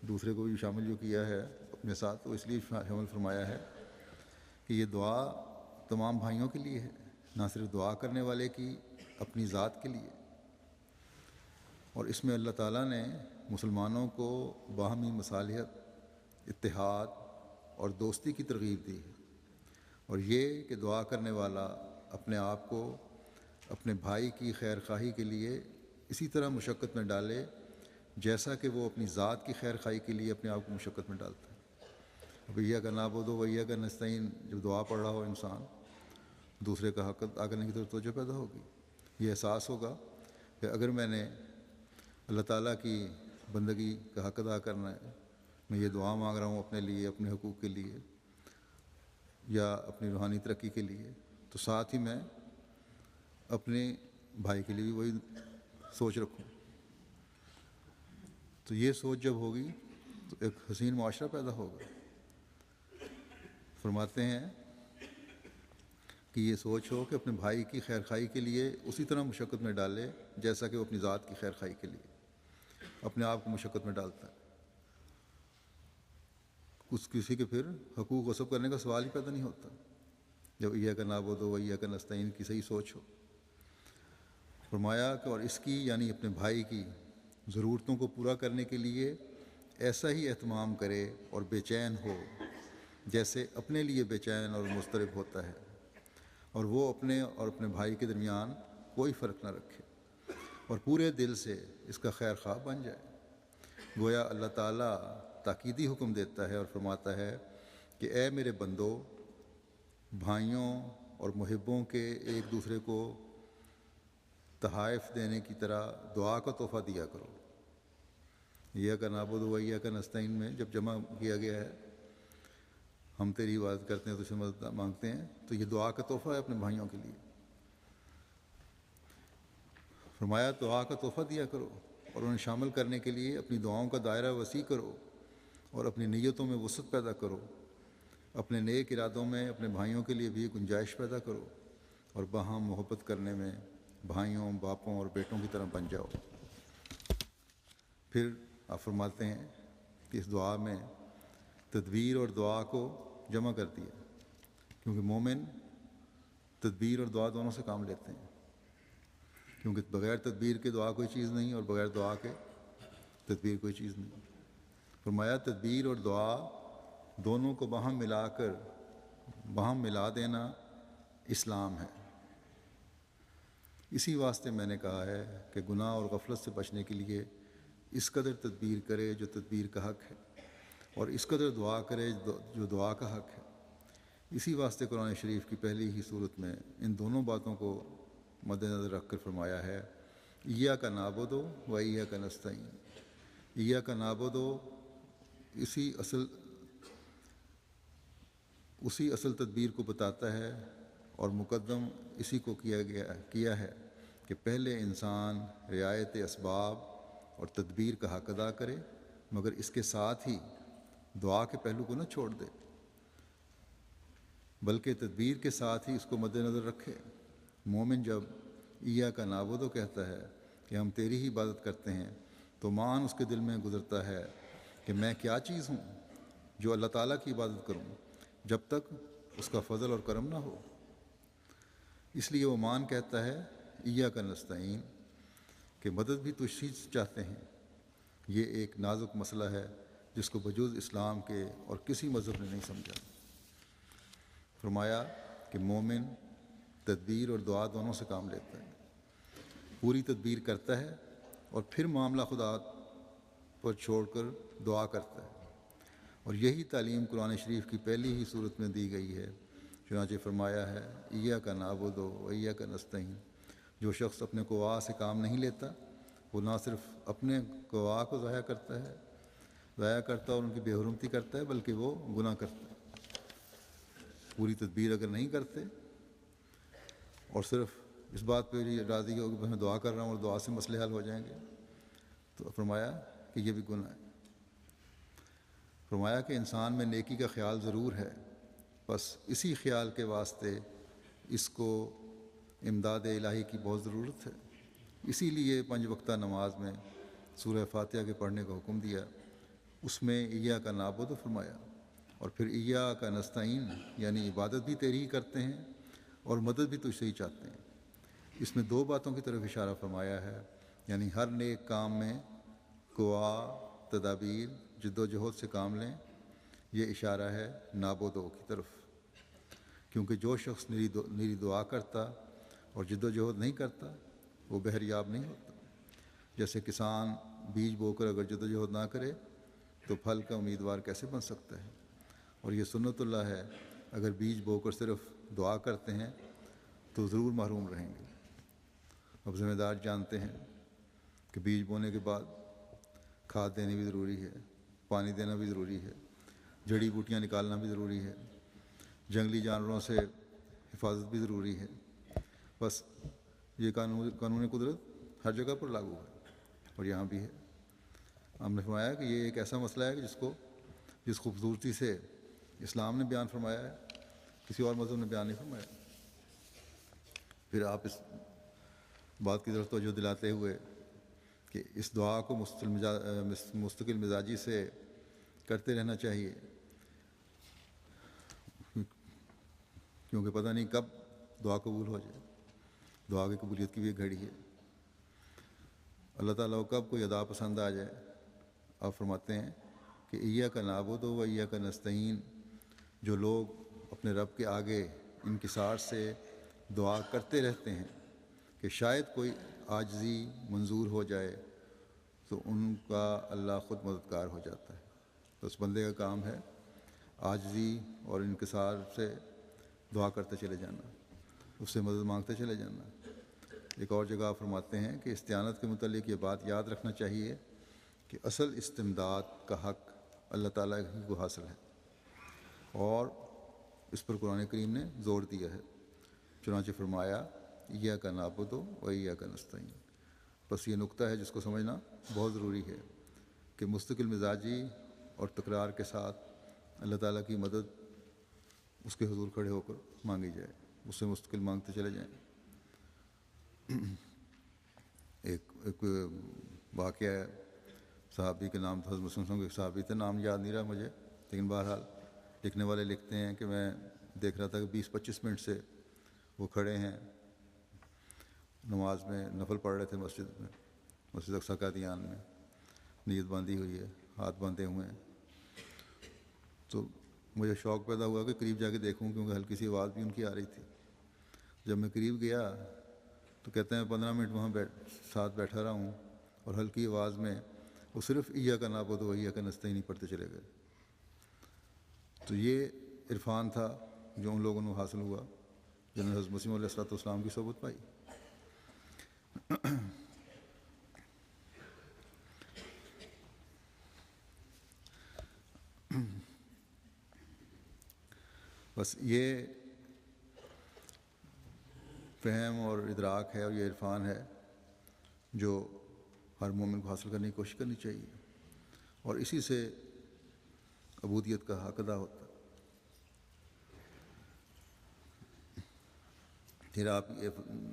[SPEAKER 2] دوسرے کو بھی شامل جو کیا ہے اپنے ساتھ، تو اس لیے شامل فرمایا ہے کہ یہ دعا تمام بھائیوں کے لیے ہے، نہ صرف دعا کرنے والے کی اپنی ذات کے لیے۔ اور اس میں اللہ تعالیٰ نے مسلمانوں کو باہمی مصالحت، اتحاد اور دوستی کی ترغیب دی ہے، اور یہ کہ دعا کرنے والا اپنے آپ کو اپنے بھائی کی خیر خواہی کے لیے اسی طرح مشقت میں ڈالے جیسا کہ وہ اپنی ذات کی خیر خواہی کے لیے اپنے آپ کو مشقت میں ڈالتا ہے۔ اب ایاک نعبد و ایاک نستعین جب دعا پڑھ رہا ہو انسان، دوسرے کا حق ادا کرنے کی طرف توجہ پیدا ہوگی، یہ احساس ہوگا کہ اگر میں نے اللہ تعالیٰ کی بندگی کا حق ادا کرنا ہے، میں یہ دعا مانگ رہا ہوں اپنے لیے، اپنے حقوق کے لیے یا اپنی روحانی ترقی کے لیے، تو ساتھ ہی میں اپنے بھائی کے لیے بھی وہی سوچ رکھوں۔ تو یہ سوچ جب ہوگی تو ایک حسین معاشرہ پیدا ہوگا۔ فرماتے ہیں کہ یہ سوچ ہو کہ اپنے بھائی کی خیر خواہی کے لیے اسی طرح مشقت میں ڈالے جیسا کہ وہ اپنی ذات کی خیر خواہی کے لیے اپنے آپ کو مشقت میں ڈالتا ہے۔ کسی کے پھر حقوق غصب کرنے کا سوال ہی پیدا نہیں ہوتا جب ایاک نعبد و ایاک نستعین کی صحیح سوچ ہو۔ فرمایا کہ اور اس کی یعنی اپنے بھائی کی ضرورتوں کو پورا کرنے کے لیے ایسا ہی اہتمام کرے اور بے چین ہو جیسے اپنے لیے بے چین اور مضطرب ہوتا ہے، اور وہ اپنے اور اپنے بھائی کے درمیان کوئی فرق نہ رکھے اور پورے دل سے اس کا خیر خواہ بن جائے۔ گویا اللہ تعالیٰ تاکیدی حکم دیتا ہے اور فرماتا ہے کہ اے میرے بندو، بھائیوں اور محبوں کے ایک دوسرے کو تحائف دینے کی طرح دعا کا تحفہ دیا کرو۔ ایاک نعبد و ایاک نستعین میں جب جمع کیا گیا ہے، ہم تیری عبادت کرتے ہیں، تو سے مدد مانگتے ہیں، تو یہ دعا کا تحفہ ہے اپنے بھائیوں کے لیے۔ فرمایا دعا کا تحفہ دیا کرو اور انہیں شامل کرنے کے لیے اپنی دعاؤں کا دائرہ وسیع کرو اور اپنی نیتوں میں وسعت پیدا کرو، اپنے نیک ارادوں میں اپنے بھائیوں کے لیے بھی گنجائش پیدا کرو اور باہم محبت کرنے میں بھائیوں، باپوں اور بیٹوں کی طرح بن جاؤ۔ پھر آپ فرماتے ہیں کہ اس دعا میں تدبیر اور دعا کو جمع کر دیا، کیونکہ مومن تدبیر اور دعا دونوں سے کام لیتے ہیں، کیونکہ بغیر تدبیر کے دعا کوئی چیز نہیں اور بغیر دعا کے تدبیر کوئی چیز نہیں۔ فرمایا تدبیر اور دعا دونوں کو باہم ملا دینا اسلام ہے۔ اسی واسطے میں نے کہا ہے کہ گناہ اور غفلت سے بچنے کے لیے اس قدر تدبیر کرے جو تدبیر کا حق ہے، اور اس قدر دعا کرے جو دعا کا حق ہے۔ اسی واسطے قرآن شریف کی پہلی ہی صورت میں ان دونوں باتوں کو مد نظر رکھ کر فرمایا ہے، ایاک نعبد و ایاک نستعین۔ ایاک نعبد اسی اصل تدبیر کو بتاتا ہے، اور مقدم اسی کو کیا ہے کہ پہلے انسان رعایت اسباب اور تدبیر کا حق ادا کرے، مگر اس کے ساتھ ہی دعا کے پہلو کو نہ چھوڑ دے، بلکہ تدبیر کے ساتھ ہی اس کو مد نظر رکھے۔ مومن جب ایاک نعبد کہتا ہے کہ ہم تیری ہی عبادت کرتے ہیں، تو مان اس کے دل میں گزرتا ہے کہ میں کیا چیز ہوں جو اللہ تعالیٰ کی عبادت کروں جب تک اس کا فضل اور کرم نہ ہو۔ اس لیے وہ مان کہتا ہے ایاک نستعین، کہ مدد بھی تجھ سے چاہتے ہیں۔ یہ ایک نازک مسئلہ ہے جس کو بجز اسلام کے اور کسی مذہب نے نہیں سمجھا۔ فرمایا کہ مومن تدبیر اور دعا دونوں سے کام لیتا ہے، پوری تدبیر کرتا ہے اور پھر معاملہ خدا پر چھوڑ کر دعا کرتا ہے، اور یہی تعلیم قرآن شریف کی پہلی ہی صورت میں دی گئی ہے۔ چنانچہ فرمایا ہے ایاک نعبد و ایاک نستعین۔ جو شخص اپنے قوا سے کام نہیں لیتا، وہ نہ صرف اپنے قوا کو ضائع کرتا اور ان کی بے حرمتی کرتا ہے، بلکہ وہ گناہ کرتا ہے۔ پوری تدبیر اگر نہیں کرتے اور صرف اس بات پہ راضی ہو کہ میں دعا کر رہا ہوں اور دعا سے مسئلے حل ہو جائیں گے، تو فرمایا کہ یہ بھی گناہ ہے۔ فرمایا کہ انسان میں نیکی کا خیال ضرور ہے، بس اسی خیال کے واسطے اس کو امداد الہی کی بہت ضرورت ہے۔ اسی لیے 5 وقتہ نماز میں سورہ فاتحہ کے پڑھنے کا حکم دیا، اس میں ایاک نعبد فرمایا، اور پھر ایاک نستعین، یعنی عبادت بھی تیری ہی کرتے ہیں اور مدد بھی تجھ سے ہی چاہتے ہیں۔ اس میں 2 باتوں کی طرف اشارہ فرمایا ہے، یعنی ہر نیک کام میں قوا، تدابیر، جد و جہد سے کام لیں۔ یہ اشارہ ہے نعبدو کی طرف، کیونکہ جو شخص میری دعا کرتا اور جد و جہد نہیں کرتا وہ بہریاب نہیں ہوتا۔ جیسے کسان بیج بو کر اگر جد و جہد نہ کرے تو پھل کا امیدوار کیسے بن سکتا ہے؟ اور یہ سنت اللہ ہے، اگر بیج بو کر صرف دعا کرتے ہیں تو ضرور محروم رہیں گے۔ اب ذمہ دار جانتے ہیں کہ بیج بونے کے بعد کھاد دینی بھی ضروری ہے، پانی دینا بھی ضروری ہے، جڑی بوٹیاں نکالنا بھی ضروری ہے، جنگلی جانوروں سے حفاظت بھی ضروری ہے۔ بس یہ قانون قدرت ہر جگہ پر لاگو ہے اور یہاں بھی ہے۔ ہم نے فرمایا کہ یہ ایک ایسا مسئلہ ہے کہ جس خوبصورتی سے اسلام نے بیان فرمایا ہے، کسی اور مذہب نے بیان نہیں فرمایا۔ پھر آپ اس بات کی طرف توجہ دلاتے ہوئے کہ اس دعا کو مستقل مزاجی سے کرتے رہنا چاہیے، کیونکہ پتہ نہیں کب دعا قبول ہو جائے۔ دعا کی قبولیت کی بھی ایک گھڑی ہے، اللہ تعالیٰ کو کب کوئی ادا پسند آ جائے۔ آپ فرماتے ہیں کہ ایاک نعبد و ایاک نستعین، جو لوگ اپنے رب کے آگے انکسار سے دعا کرتے رہتے ہیں کہ شاید کوئی عاجزی منظور ہو جائے، تو ان کا اللہ خود مددگار ہو جاتا ہے۔ تو اس بندے کا کام ہے عاجزی اور انکسار سے دعا کرتے چلے جانا، اس سے مدد مانگتے چلے جانا۔ ایک اور جگہ فرماتے ہیں کہ استعانت کے متعلق یہ بات یاد رکھنا چاہیے کہ اصل استمداد کا حق اللہ تعالیٰ ہی کو حاصل ہے، اور اس پر قرآن کریم نے زور دیا ہے۔ چنانچہ فرمایا ایاک نعبد و ایاک نستعین۔ بس یہ نقطہ ہے جس کو سمجھنا بہت ضروری ہے کہ مستقل مزاجی اور تکرار کے ساتھ اللہ تعالیٰ کی مدد اس کے حضور کھڑے ہو کر مانگی جائے، اس سے مستقل مانگتے چلے جائیں۔ ایک واقعہ ہے، صحابی کے نام تھا حضرت مسلم صاحب کے، صحابی تھے، نام یاد نہیں رہا مجھے، لیکن بہرحال لکھنے والے لکھتے ہیں کہ میں دیکھ رہا تھا کہ 20-25 منٹ سے وہ کھڑے ہیں، نماز میں نفل پڑھ رہے تھے مسجد اقصیٰ قادیان میں، نیت باندھی ہوئی ہے، ہاتھ باندھے ہوئے ہیں۔ تو مجھے شوق پیدا ہوا کہ قریب جا کے دیکھوں، کیونکہ ہلکی سی آواز بھی ان کی آ رہی تھی۔ جب میں قریب گیا تو کہتے ہیں 15 منٹ وہاں ساتھ بیٹھا رہا ہوں، اور ہلکی آواز میں وہ صرف ایاک نعبد و ایاک نستعین پڑھتے چلے گئے۔ تو یہ عرفان تھا جو ان لوگوں کو حاصل ہوا جنہوں نے حضرت مسیح علیہ الصلوۃ والسلام کی صحبت پائی۔ بس یہ فہم اور ادراک ہے اور یہ عرفان ہے جو ہر مومن کو حاصل کرنے کی کوشش کرنی چاہیے، اور اسی سے عبودیت کا حق ادا ہوتا ہے۔ پھر آپ یہ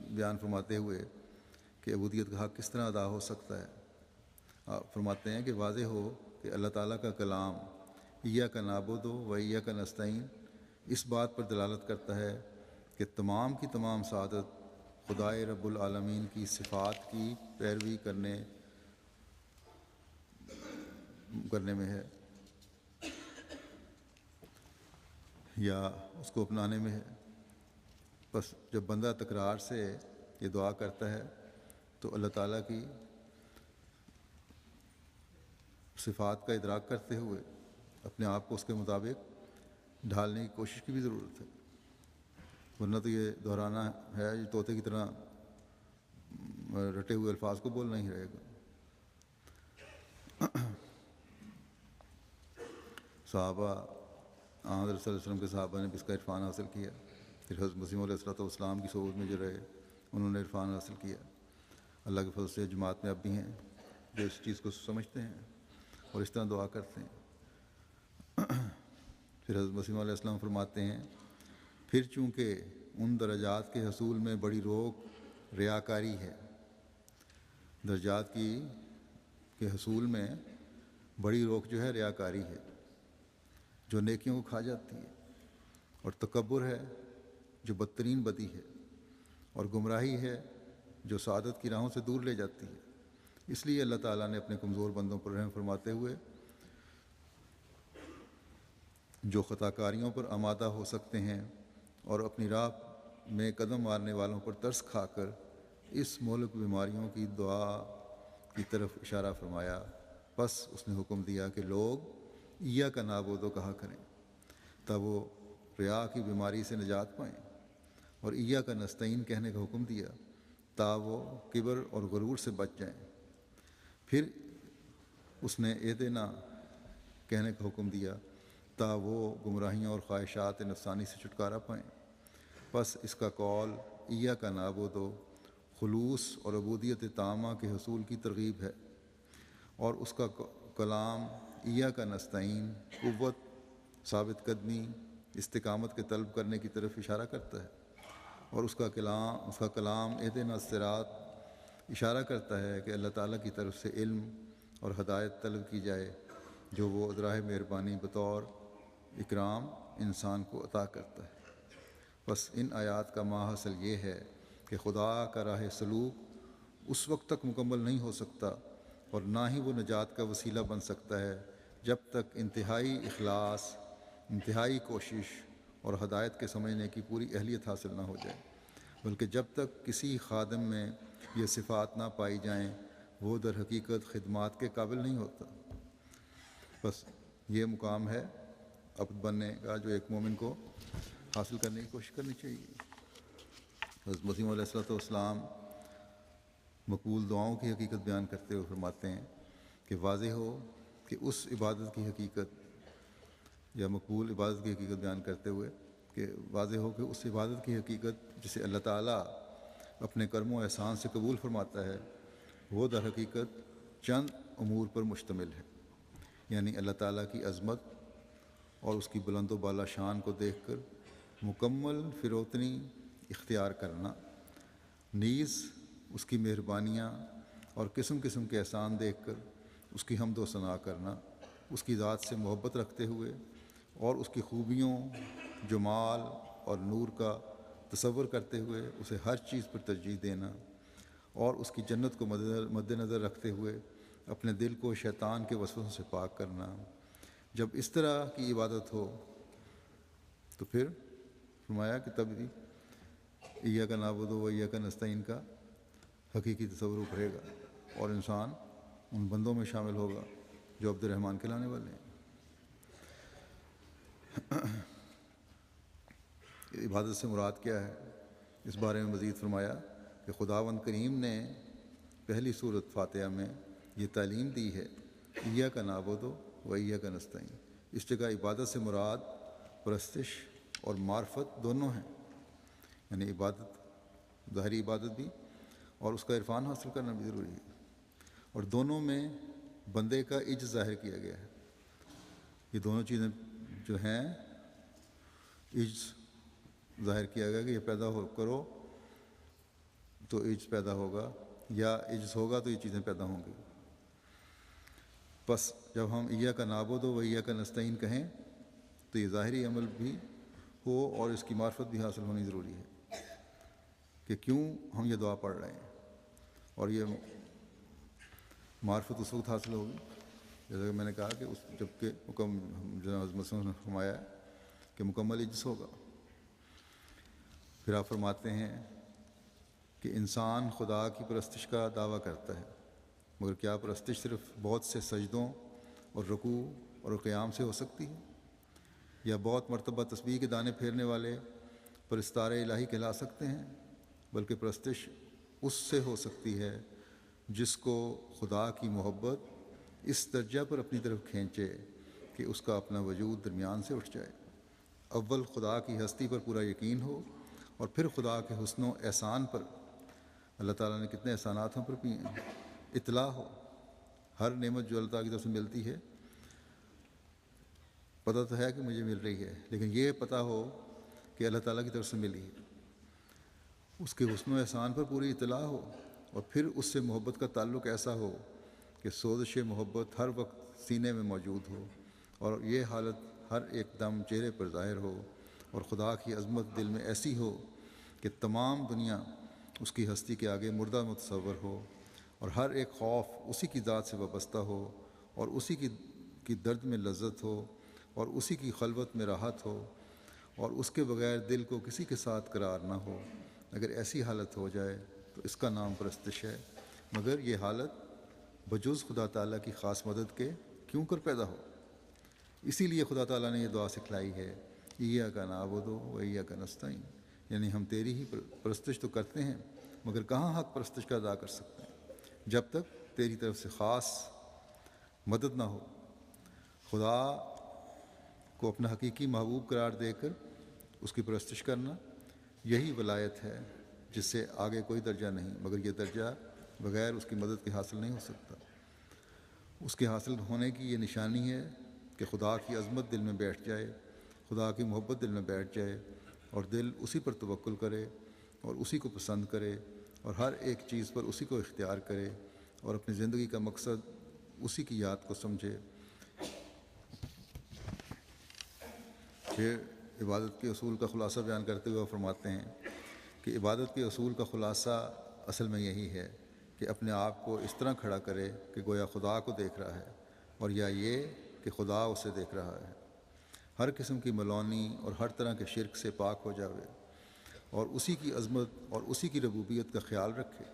[SPEAKER 2] بیان فرماتے ہوئے کہ عبودیت کا حق کس طرح ادا ہو سکتا ہے، آپ فرماتے ہیں کہ واضح ہو کہ اللہ تعالیٰ کا کلام ایاک نعبد و ایاک نستعین اس بات پر دلالت کرتا ہے کہ تمام کی تمام سعادت خدائے رب العالمین کی صفات کی پیروی کرنے میں ہے یا اس کو اپنانے میں ہے۔ بس جب بندہ تکرار سے یہ دعا کرتا ہے تو اللہ تعالیٰ کی صفات کا ادراک کرتے ہوئے اپنے آپ کو اس کے مطابق ڈھالنے کی کوشش کی بھی ضرورت ہے، ورنہ تو یہ دہرانا ہے، یہ طوطے کی طرح رٹے ہوئے الفاظ کو بولنا ہی رہے گا۔ صحابہ حضرت صلی اللہ علیہ وسلم کے صحابہ نے بھی اس کا عرفان حاصل کیا، پھر حضرت مسیح علیہ الصلوۃ والسلام کی صحبت میں جو رہے انہوں نے عرفان حاصل کیا۔ اللہ کے فضل سے جماعت میں اب بھی ہیں جو اس چیز کو سمجھتے ہیں اور اس طرح دعا کرتے ہیں۔ پھر حضرت مسیح علیہ السلام فرماتے ہیں، پھر چونکہ ان درجات کے حصول میں بڑی روک ریاکاری ہے، درجات کے حصول میں بڑی روک جو ہے ریاکاری ہے جو نیکیوں کو کھا جاتی ہے، اور تکبر ہے جو بدترین بدی ہے، اور گمراہی ہے جو سعادت کی راہوں سے دور لے جاتی ہے۔ اس لیے اللہ تعالیٰ نے اپنے کمزور بندوں پر رحم فرماتے ہوئے جو خطا کاریوں پر آمادہ ہو سکتے ہیں اور اپنی راہ میں قدم مارنے والوں پر ترس کھا کر اس مہلک بیماریوں کی دعا کی طرف اشارہ فرمایا۔ پس اس نے حکم دیا کہ لوگ ایاک نعبد کہا کریں تب وہ ریا کی بیماری سے نجات پائیں، اور ایاک نستعین کہنے کا حکم دیا تا وہ کبر اور غرور سے بچ جائیں۔ پھر اس نے اہدنا کہنے کا حکم دیا تا وہ گمراہیوں اور خواہشات نفسانی سے چھٹکارا پائیں۔ پس اس کا قول ایاک نعبد خلوص اور عبودیت تامہ کے حصول کی ترغیب ہے، اور اس کا کلام ایاک نستعین قوت، ثابت قدمی، استقامت کے طلب کرنے کی طرف اشارہ کرتا ہے، اور اس کا کلام اہدنا الصراط اشارہ کرتا ہے کہ اللہ تعالیٰ کی طرف سے علم اور ہدایت طلب کی جائے جو وہ ادراہ مہربانی بطور اکرام انسان کو عطا کرتا ہے۔ بس ان آیات کا ماحصل یہ ہے کہ خدا کا راہ سلوک اس وقت تک مکمل نہیں ہو سکتا اور نہ ہی وہ نجات کا وسیلہ بن سکتا ہے جب تک انتہائی اخلاص، انتہائی کوشش اور ہدایت کے سمجھنے کی پوری اہلیت حاصل نہ ہو جائے، بلکہ جب تک کسی خادم میں یہ صفات نہ پائی جائیں وہ در حقیقت خدمات کے قابل نہیں ہوتا۔ بس یہ مقام ہے عبد بننے کا جو ایک مومن کو حاصل کرنے کی کوشش کرنی چاہیے۔ حضرت مسیح علیہ الصلوۃ والسلام مقبول دعاؤں کی حقیقت بیان کرتے ہوئے فرماتے ہیں کہ واضح ہو کہ اس عبادت کی حقیقت یا مقبول عبادت کی حقیقت بیان کرتے ہوئے کہ واضح ہو کہ اس عبادت کی حقیقت جسے اللہ تعالیٰ اپنے کرم و احسان سے قبول فرماتا ہے وہ در حقیقت چند امور پر مشتمل ہے، یعنی اللہ تعالیٰ کی عظمت اور اس کی بلند و بالا شان کو دیکھ کر مکمل فروتنی اختیار کرنا، نیز اس کی مہربانیاں اور قسم قسم کے احسان دیکھ کر اس کی حمد و ثنا کرنا، اس کی ذات سے محبت رکھتے ہوئے اور اس کی خوبیوں، جمال اور نور کا تصور کرتے ہوئے اسے ہر چیز پر ترجیح دینا، اور اس کی جنت کو مد نظر رکھتے ہوئے اپنے دل کو شیطان کے وسوسوں سے پاک کرنا۔ جب اس طرح کی عبادت ہو تو پھر فرمایا کہ تب ایاک نعبد و ایاک نستعین کا حقیقی تصور ابھرے گا اور انسان ان بندوں میں شامل ہوگا جو عبد الرحمن کہلانے والے ہیں۔ عبادت سے مراد کیا ہے، اس بارے میں مزید فرمایا کہ خداوند کریم نے پہلی سورۃ فاتحہ میں یہ تعلیم دی ہے، ایاک نعبد و ایاک نستعین۔ اس جگہ عبادت سے مراد پرستش اور معرفت دونوں ہیں، یعنی عبادت، ظاہری عبادت بھی اور اس کا عرفان حاصل کرنا بھی ضروری ہے، اور دونوں میں بندے کا عجز ظاہر کیا گیا ہے۔ یہ دونوں چیزیں جو ہیں، عجز ظاہر کیا گیا کہ یہ پیدا کرو تو عجز پیدا ہوگا، یا عجز ہوگا تو یہ چیزیں پیدا ہوں گی۔ پس جب ہم ایاک نعبد و ایاک نستعین کہیں تو یہ ظاہری عمل بھی ہو اور اس کی معرفت بھی حاصل ہونی ضروری ہے کہ کیوں ہم یہ دعا پڑھ رہے ہیں، اور یہ معرفت اس وقت حاصل ہوگی جیسا کہ میں نے کہا کہ جب کہ جناب مسلم نے فرمایا کہ مکمل عجز ہوگا۔ پھر آپ فرماتے ہیں کہ انسان خدا کی پرستش کا دعویٰ کرتا ہے، مگر کیا پرستش صرف بہت سے سجدوں اور رکوع اور قیام سے ہو سکتی ہے، یا بہت مرتبہ تسبیح کے دانے پھیرنے والے پرستار الہی کہلا سکتے ہیں؟ بلکہ پرستش اس سے ہو سکتی ہے جس کو خدا کی محبت اس درجہ پر اپنی طرف کھینچے کہ اس کا اپنا وجود درمیان سے اٹھ جائے۔ اول خدا کی ہستی پر پورا یقین ہو، اور پھر خدا کے حسن و احسان پر، اللہ تعالیٰ نے کتنے احسانات ہم پر کیے ہیں، اطلاع ہو۔ ہر نعمت جو اللہ تعالیٰ کی طرف سے ملتی ہے، پتہ تو ہے کہ مجھے مل رہی ہے، لیکن یہ پتہ ہو کہ اللہ تعالیٰ کی طرف سے ملی ہے، اس کے حسن و احسان پر پوری اطلاع ہو، اور پھر اس سے محبت کا تعلق ایسا ہو کہ سوزش محبت ہر وقت سینے میں موجود ہو، اور یہ حالت ہر ایک دم چہرے پر ظاہر ہو، اور خدا کی عظمت دل میں ایسی ہو کہ تمام دنیا اس کی ہستی کے آگے مردہ متصور ہو، اور ہر ایک خوف اسی کی ذات سے وابستہ ہو، اور اسی کی درد میں لذت ہو، اور اسی کی خلوت میں راحت ہو، اور اس کے بغیر دل کو کسی کے ساتھ قرار نہ ہو۔ اگر ایسی حالت ہو جائے تو اس کا نام پرستش ہے، مگر یہ حالت بجز خدا تعالیٰ کی خاص مدد کے کیوں کر پیدا ہو؟ اسی لیے خدا تعالیٰ نے یہ دعا سکھلائی ہے، ایاک نعبد و ایاک نستعین، یعنی ہم تیری ہی پرستش تو کرتے ہیں، مگر کہاں حق پرستش کا ادا کر سکتے ہیں جب تک تیری طرف سے خاص مدد نہ ہو۔ خدا کو اپنا حقیقی محبوب قرار دے کر اس کی پرستش کرنا، یہی ولایت ہے جس سے آگے کوئی درجہ نہیں، مگر یہ درجہ بغیر اس کی مدد کے حاصل نہیں ہو سکتا۔ اس کے حاصل ہونے کی یہ نشانی ہے کہ خدا کی عظمت دل میں بیٹھ جائے، خدا کی محبت دل میں بیٹھ جائے، اور دل اسی پر توکل کرے اور اسی کو پسند کرے، اور ہر ایک چیز پر اسی کو اختیار کرے، اور اپنی زندگی کا مقصد اسی کی یاد کو سمجھے۔ پھر عبادت کے اصول کا خلاصہ بیان کرتے ہوئے فرماتے ہیں کہ عبادت کے اصول کا خلاصہ اصل میں یہی ہے کہ اپنے آپ کو اس طرح کھڑا کرے کہ گویا خدا کو دیکھ رہا ہے، اور یا یہ کہ خدا اسے دیکھ رہا ہے۔ ہر قسم کی ملونی اور ہر طرح کے شرک سے پاک ہو جاوے، اور اسی کی عظمت اور اسی کی ربوبیت کا خیال رکھے،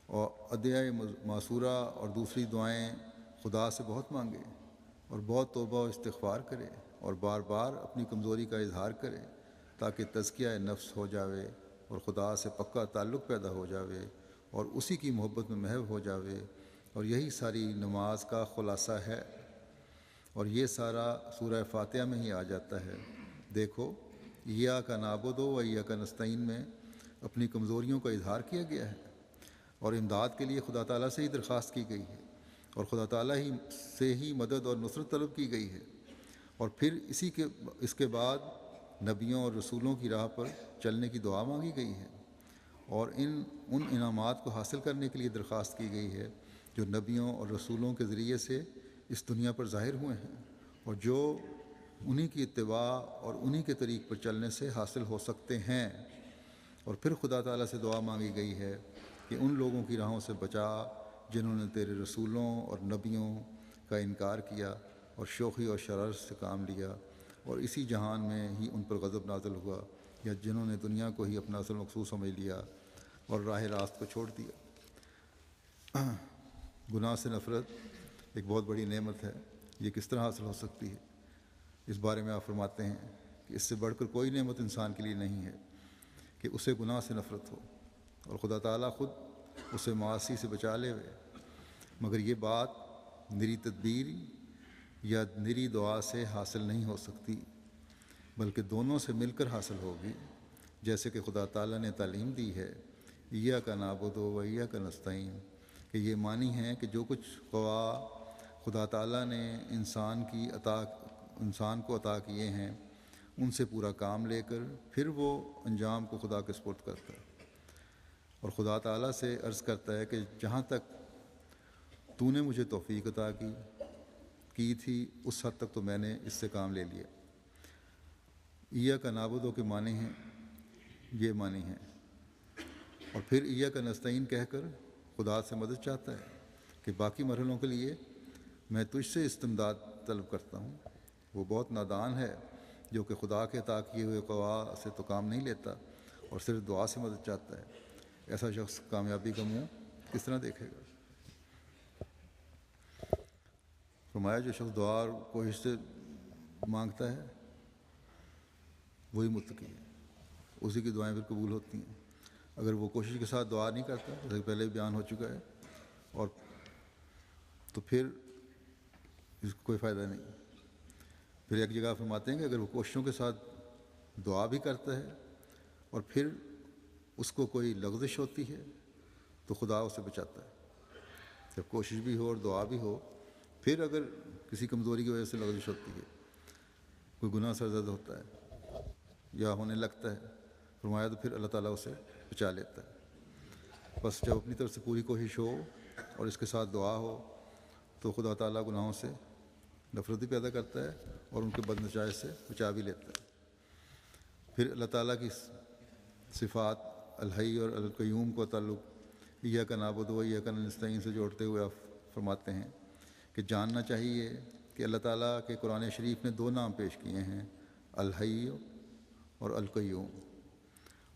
[SPEAKER 2] اور ادعیہ معصورہ اور دوسری دعائیں خدا سے بہت مانگے، اور بہت توبہ و استغفار کرے، اور بار بار اپنی کمزوری کا اظہار کرے، تاکہ تزکیہ نفس ہو جاوے اور خدا سے پکا تعلق پیدا ہو جاوے، اور اسی کی محبت میں محو ہو جاوے۔ اور یہی ساری نماز کا خلاصہ ہے، اور یہ سارا سورہ فاتحہ میں ہی آ جاتا ہے۔ دیکھو، ایاک نعبد و ایاک نستعین میں اپنی کمزوریوں کا اظہار کیا گیا ہے، اور امداد کے لیے خدا تعالیٰ سے ہی درخواست کی گئی ہے، اور خدا تعالیٰ ہی سے ہی مدد اور نصرت طلب کی گئی ہے، اور پھر اس کے بعد نبیوں اور رسولوں کی راہ پر چلنے کی دعا مانگی گئی ہے، اور ان انعامات کو حاصل کرنے کے لیے درخواست کی گئی ہے جو نبیوں اور رسولوں کے ذریعے سے اس دنیا پر ظاہر ہوئے ہیں، اور جو انہی کی اتباع اور انہی کے طریق پر چلنے سے حاصل ہو سکتے ہیں۔ اور پھر خدا تعالیٰ سے دعا مانگی گئی ہے کہ ان لوگوں کی راہوں سے بچا جنہوں نے تیرے رسولوں اور نبیوں کا انکار کیا اور شوخی اور شرارت سے کام لیا، اور اسی جہان میں ہی ان پر غضب نازل ہوا، یا جنہوں نے دنیا کو ہی اپنا اصل مقصود سمجھ لیا اور راہ راست کو چھوڑ دیا۔ گناہ سے نفرت ایک بہت بڑی نعمت ہے، یہ کس طرح حاصل ہو سکتی ہے؟ اس بارے میں آپ فرماتے ہیں کہ اس سے بڑھ کر کوئی نعمت انسان کے لیے نہیں ہے کہ اسے گناہ سے نفرت ہو، اور خدا تعالیٰ خود اسے معاصی سے بچا لے ہوئے، مگر یہ بات نری تدبیر یا نری دعا سے حاصل نہیں ہو سکتی، بلکہ دونوں سے مل کر حاصل ہوگی، جیسے کہ خدا تعالیٰ نے تعلیم دی ہے، ایاک نعبد و ایاک نستعین، کہ یہ معنی ہے کہ جو کچھ قوا خدا تعالیٰ نے انسان کو عطا کیے ہیں ان سے پورا کام لے کر پھر وہ انجام کو خدا کے سپرد کرتا ہے، اور خدا تعالیٰ سے عرض کرتا ہے کہ جہاں تک تو نے مجھے توفیق عطا کی تھی اس حد تک تو میں نے اس سے کام لے لیا۔ ایاک نعبد کے معنی ہیں، یہ معنی ہیں، اور پھر ایاک نستعین کہہ کر خدا سے مدد چاہتا ہے کہ باقی مرحلوں کے لیے میں تجھ سے استمداد طلب کرتا ہوں۔ وہ بہت نادان ہے جو کہ خدا کے عطا کیے ہوئے قوا سے تو کام نہیں لیتا اور صرف دعا سے مدد چاہتا ہے، ایسا شخص کامیابی کا منہ کس طرح دیکھے گا؟ فرمایا جو شخص دعا اور کوشش سے مانگتا ہے وہی متقی ہے، اسی کی دعائیں پھر قبول ہوتی ہیں۔ اگر وہ کوشش کے ساتھ دعا نہیں کرتا، جیسے پہلے بیان ہو چکا ہے، اور تو پھر اس کو کوئی فائدہ نہیں۔ پھر ایک جگہ فرماتے ہیں کہ اگر وہ کوششوں کے ساتھ دعا بھی کرتا ہے اور پھر اس کو کوئی لغزش ہوتی ہے تو خدا اسے بچاتا ہے۔ جب کوشش بھی ہو اور دعا بھی ہو، پھر اگر کسی کمزوری کی وجہ سے لغزش ہوتی ہے، کوئی گناہ سرزد ہوتا ہے یا ہونے لگتا ہے، فرمایا تو پھر اللہ تعالیٰ اسے بچا لیتا ہے۔ بس جب اپنی طرف سے پوری کوشش ہو اور اس کے ساتھ دعا ہو تو خدا تعالیٰ گناہوں سے نفرت بھی پیدا کرتا ہے اور ان کے بد نتائج سے بچا بھی لیتا ہے۔ پھر اللہ تعالیٰ کی صفات الحی اور القیوم کو تعلق ایاک نعبد و ایاک نستعین سے جوڑتے ہوئے آپ فرماتے ہیں کہ جاننا چاہیے کہ اللہ تعالیٰ کے قرآن شریف نے دو نام پیش کیے ہیں، الحی اور القیوم۔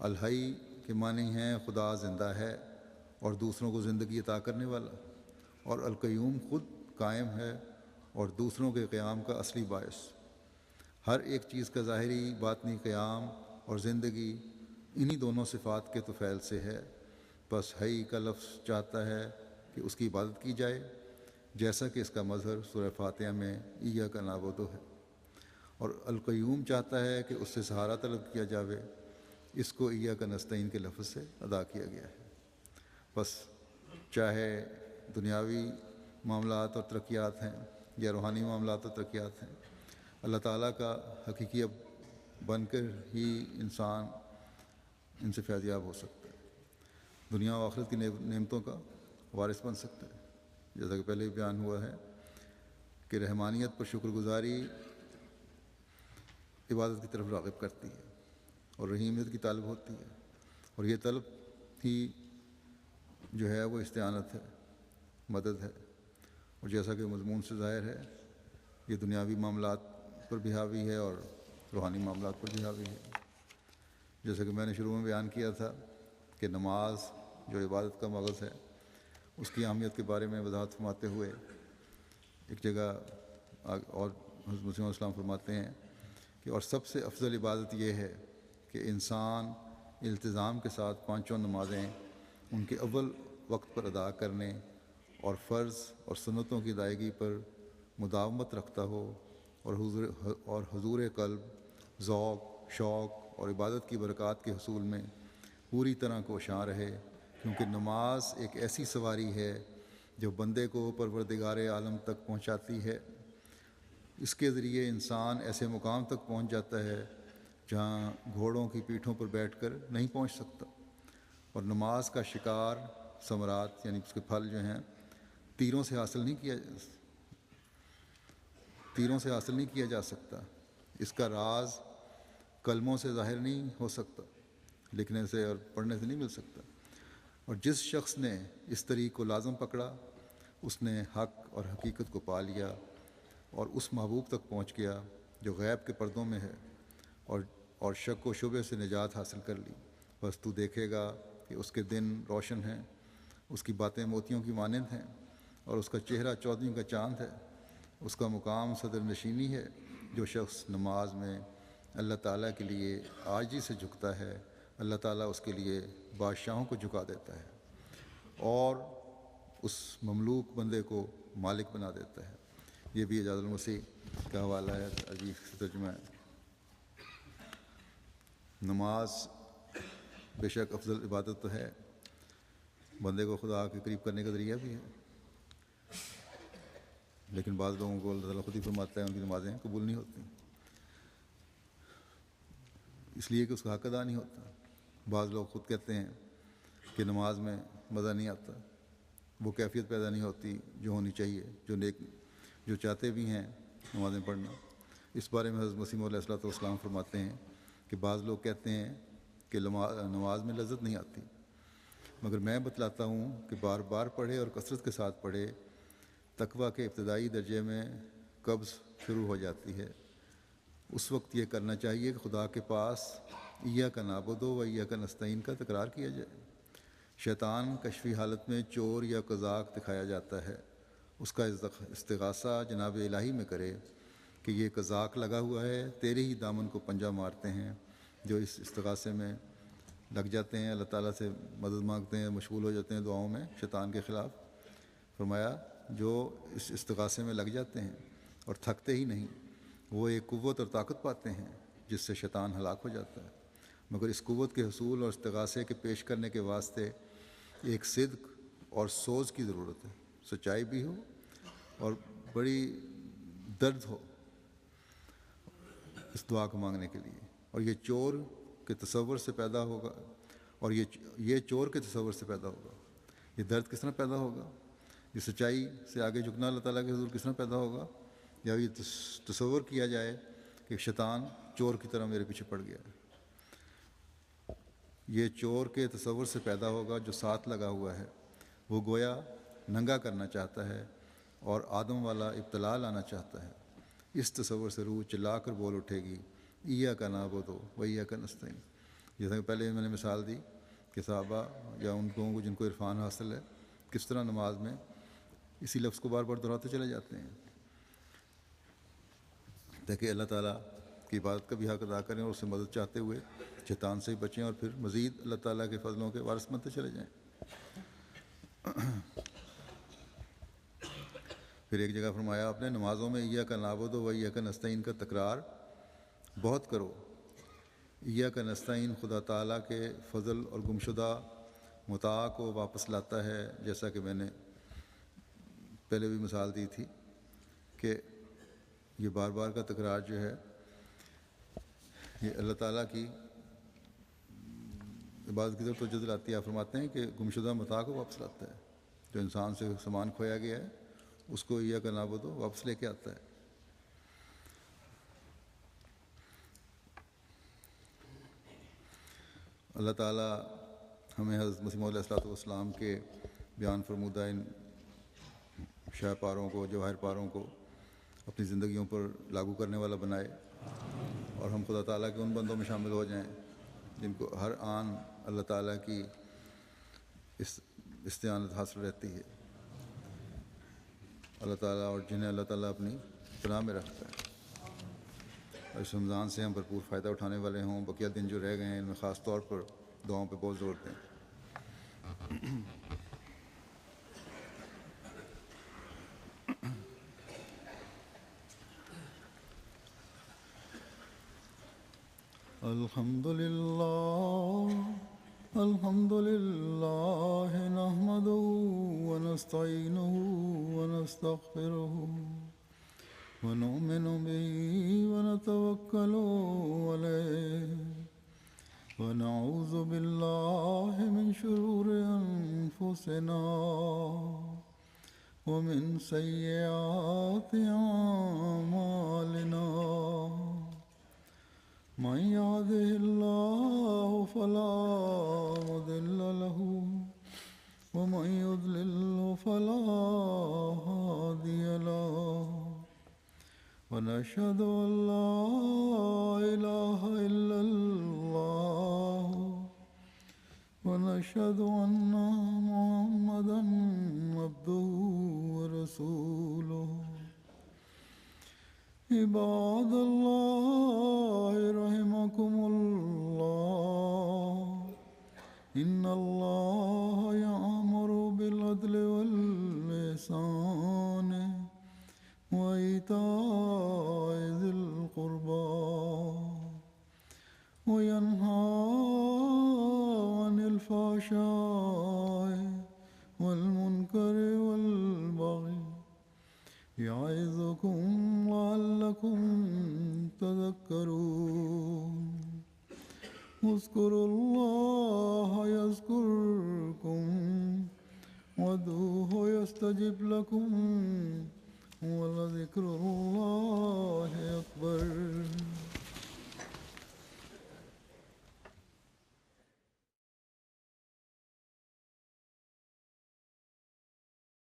[SPEAKER 2] الحی کے معنی ہیں خدا زندہ ہے اور دوسروں کو زندگی عطا کرنے والا، اور القیوم خود قائم ہے اور دوسروں کے قیام کا اصلی باعث۔ ہر ایک چیز کا ظاہری باطنی قیام اور زندگی انہی دونوں صفات کے طفیل سے ہے۔ بس حی کا لفظ چاہتا ہے کہ اس کی عبادت کی جائے، جیسا کہ اس کا مظہر سورہ فاتحہ میں ایاک نعبد ہے، اور القیوم چاہتا ہے کہ اس سے سہارا طلب کیا جاوے، اس کو ایاک نستعین کے لفظ سے ادا کیا گیا ہے۔ بس چاہے دنیاوی معاملات اور ترقیات ہیں یا روحانی معاملات اور ترقیات ہیں، اللہ تعالیٰ کا حقیقی بن کر ہی انسان ان سے فیضیاب ہو سکتا ہے، دنیا و آخرت کی نعمتوں کا وارث بن سکتا ہے۔ جیسا کہ پہلے بیان ہوا ہے کہ رحمانیت پر شکر گزاری عبادت کی طرف راغب کرتی ہے اور رحیمیت کی طالب ہوتی ہے، اور یہ طلب ہی جو ہے وہ استعانت ہے، مدد ہے، اور جیسا کہ مضمون سے ظاہر ہے یہ دنیاوی معاملات پر بھی حاوی ہے اور روحانی معاملات پر بھی حاوی ہے۔ جیسا کہ میں نے شروع میں بیان کیا تھا کہ نماز جو عبادت کا مغز ہے اس کی اہمیت کے بارے میں وضاحت فرماتے ہوئے ایک جگہ اور حضرت مسیح علیہ السلام فرماتے ہیں کہ اور سب سے افضل عبادت یہ ہے کہ انسان التزام کے ساتھ پانچوں نمازیں ان کے اول وقت پر ادا کرنے اور فرض اور سنتوں کی ادائیگی پر مداومت رکھتا ہو، اور حضور قلب، ذوق، شوق اور عبادت کی برکات کے حصول میں پوری طرح کوشاں رہے، کیونکہ نماز ایک ایسی سواری ہے جو بندے کو پروردگار عالم تک پہنچاتی ہے۔ اس کے ذریعے انسان ایسے مقام تک پہنچ جاتا ہے جہاں گھوڑوں کی پیٹھوں پر بیٹھ کر نہیں پہنچ سکتا، اور نماز کا شکار ثمرات یعنی اس کے پھل جو ہیں تیروں سے حاصل نہیں کیا جا سکتا۔ اس کا راز کلموں سے ظاہر نہیں ہو سکتا، لکھنے سے اور پڑھنے سے نہیں مل سکتا۔ اور جس شخص نے اس طریق کو لازم پکڑا اس نے حق اور حقیقت کو پا لیا اور اس محبوب تک پہنچ گیا جو غیب کے پردوں میں ہے، اور شک و شبہ سے نجات حاصل کر لی۔ بس تو دیکھے گا کہ اس کے دن روشن ہیں، اس کی باتیں موتیوں کی مانند ہیں، اور اس کا چہرہ چودھویں کا چاند ہے۔ اس کا مقام صدر نشینی ہے۔ جو شخص نماز میں اللہ تعالیٰ کے لیے عاجزی سے جھکتا ہے، اللہ تعالیٰ اس کے لیے بادشاہوں کو جھکا دیتا ہے اور اس مملوک بندے کو مالک بنا دیتا ہے۔ یہ بھی اعجاز المسیح کا حوالہ ہے، عجیب سے ترجمہ ہے۔ نماز بے شک افضل عبادت تو ہے، بندے کو خدا کے قریب کرنے کا ذریعہ بھی ہے، لیکن بعض لوگوں کو اللہ تعالیٰ خود ہی فرماتا ہے ان کی نمازیں قبول نہیں ہوتی، اس لیے کہ اس کا حق ادا نہیں ہوتا۔ بعض لوگ خود کہتے ہیں کہ نماز میں مزہ نہیں آتا، وہ کیفیت پیدا نہیں ہوتی جو ہونی چاہیے، جو چاہتے بھی ہیں نمازیں پڑھنا۔ اس بارے میں حضرت مسیح علیہ الصلوۃ والسلام فرماتے ہیں کہ بعض لوگ کہتے ہیں کہ نماز میں لذت نہیں آتی، مگر میں بتلاتا ہوں کہ بار بار پڑھے اور کثرت کے ساتھ پڑھے، تقویٰ کے ابتدائی درجے میں قبض شروع ہو جاتی ہے۔ اس وقت یہ کرنا چاہیے کہ خدا کے پاس ایاک نعبد و ایاک نستعین کا تکرار کیا جائے۔ شیطان کشفی حالت میں چور یا قزاق دکھایا جاتا ہے، اس کا استغاثہ جناب الہی میں کرے کہ یہ قزاق لگا ہوا ہے، تیرے ہی دامن کو پنجہ مارتے ہیں۔ جو اس استغاثے میں لگ جاتے ہیں، اللہ تعالیٰ سے مدد مانگتے ہیں، مشغول ہو جاتے ہیں دعاؤں میں شیطان کے خلاف، فرمایا جو اس استغاثے میں لگ جاتے ہیں اور تھکتے ہی نہیں، وہ ایک قوت اور طاقت پاتے ہیں جس سے شیطان ہلاک ہو جاتا ہے۔ مگر اس قوت کے حصول اور استغاثے کے پیش کرنے کے واسطے ایک صدق اور سوز کی ضرورت ہے، سچائی بھی ہو اور بڑی درد ہو اس دعا کو مانگنے کے لیے۔ اور یہ چور کے تصور سے پیدا ہوگا، اور یہ چور کے تصور سے پیدا ہوگا۔ یہ درد کس طرح پیدا ہوگا؟ یہ سچائی سے آگے جھکنا اللہ تعالیٰ کے حضور کس طرح پیدا ہوگا؟ یا یہ تصور کیا جائے کہ شیطان چور کی طرح میرے پیچھے پڑ گیا ہے۔ یہ چور کے تصور سے پیدا ہوگا جو ساتھ لگا ہوا ہے، وہ گویا ننگا کرنا چاہتا ہے اور آدم والا ابتلا لانا چاہتا ہے۔ اس تصور سے روح چلا کر بول اٹھے گی ایاک نعبد و ایاک نستعین۔ جیسا کہ پہلے میں نے مثال دی کہ صحابہ یا ان لوگوں کو جن کو عرفان حاصل ہے کس طرح نماز میں اسی لفظ کو بار بار دہراتے چلے جاتے ہیں تاکہ اللہ تعالیٰ کی عبادت کا بھی حق ادا کریں اور اس سے مدد چاہتے ہوئے شیطان سے ہی بچیں، اور پھر مزید اللہ تعالیٰ کے فضلوں کے وارث بنتے چلے جائیں۔ پھر ایک جگہ فرمایا آپ نے نمازوں میں ایاک نعبد و ایاک نستعین کا تکرار بہت کرو۔ ایاک نستعین خدا تعالیٰ کے فضل اور گمشدہ متاع کو واپس لاتا ہے، جیسا کہ میں نے پہلے بھی مثال دی تھی کہ یہ بار بار کا تکرار جو ہے یہ اللہ تعالیٰ کی عبادت کی طرف توجہ دلاتی ہے۔ فرماتے ہیں کہ گمشدہ متاع کو واپس لاتا ہے، جو انسان سے سامان کھویا گیا ہے اس کو ایاک نعبد واپس لے کے آتا ہے۔ اللہ تعالیٰ ہمیں حضرت مسیح علیہ الصلوۃ والسلام کے بیان فرمودہ ان شہ پاروں کو، جواہر پاروں کو اپنی زندگیوں پر لاگو کرنے والا بنائے، اور ہم خدا تعالیٰ کے ان بندوں میں شامل ہو جائیں جن کو ہر آن اللہ تعالیٰ کی استعانت حاصل رہتی ہے، اللہ تعالیٰ اور جنہیں اللہ تعالیٰ اپنی پناہ میں رکھتا ہے۔ اور اس رمضان سے ہم بھرپور فائدہ اٹھانے والے ہوں۔ بقیہ دن جو رہ گئے ہیں ان میں خاص طور پر دعاؤں پہ بہت زور دیں۔ الحمد للہ الحمد لله نحمده ونستعينه ونستغفره ونؤمن به ونتوكل عليه ونعوذ بالله من شرور أنفسنا ومن سيئات أعمالنا من يهده الله فلا مضل له ومن يضلل فلا هادي له ونشهد أن لا إله إلا الله ونشهد أن محمدا عبده ورسوله عباد الله رحمكم الله إن الله يأمر بالعدل والإحسان وإيتاء ذي القربى وينهى عن الفحشاء والمنكر والبغي يعظكم لعلكم تذكرون اذكروا الله يذكركم وادعوه يستجب لكم ولذكر الله أكبر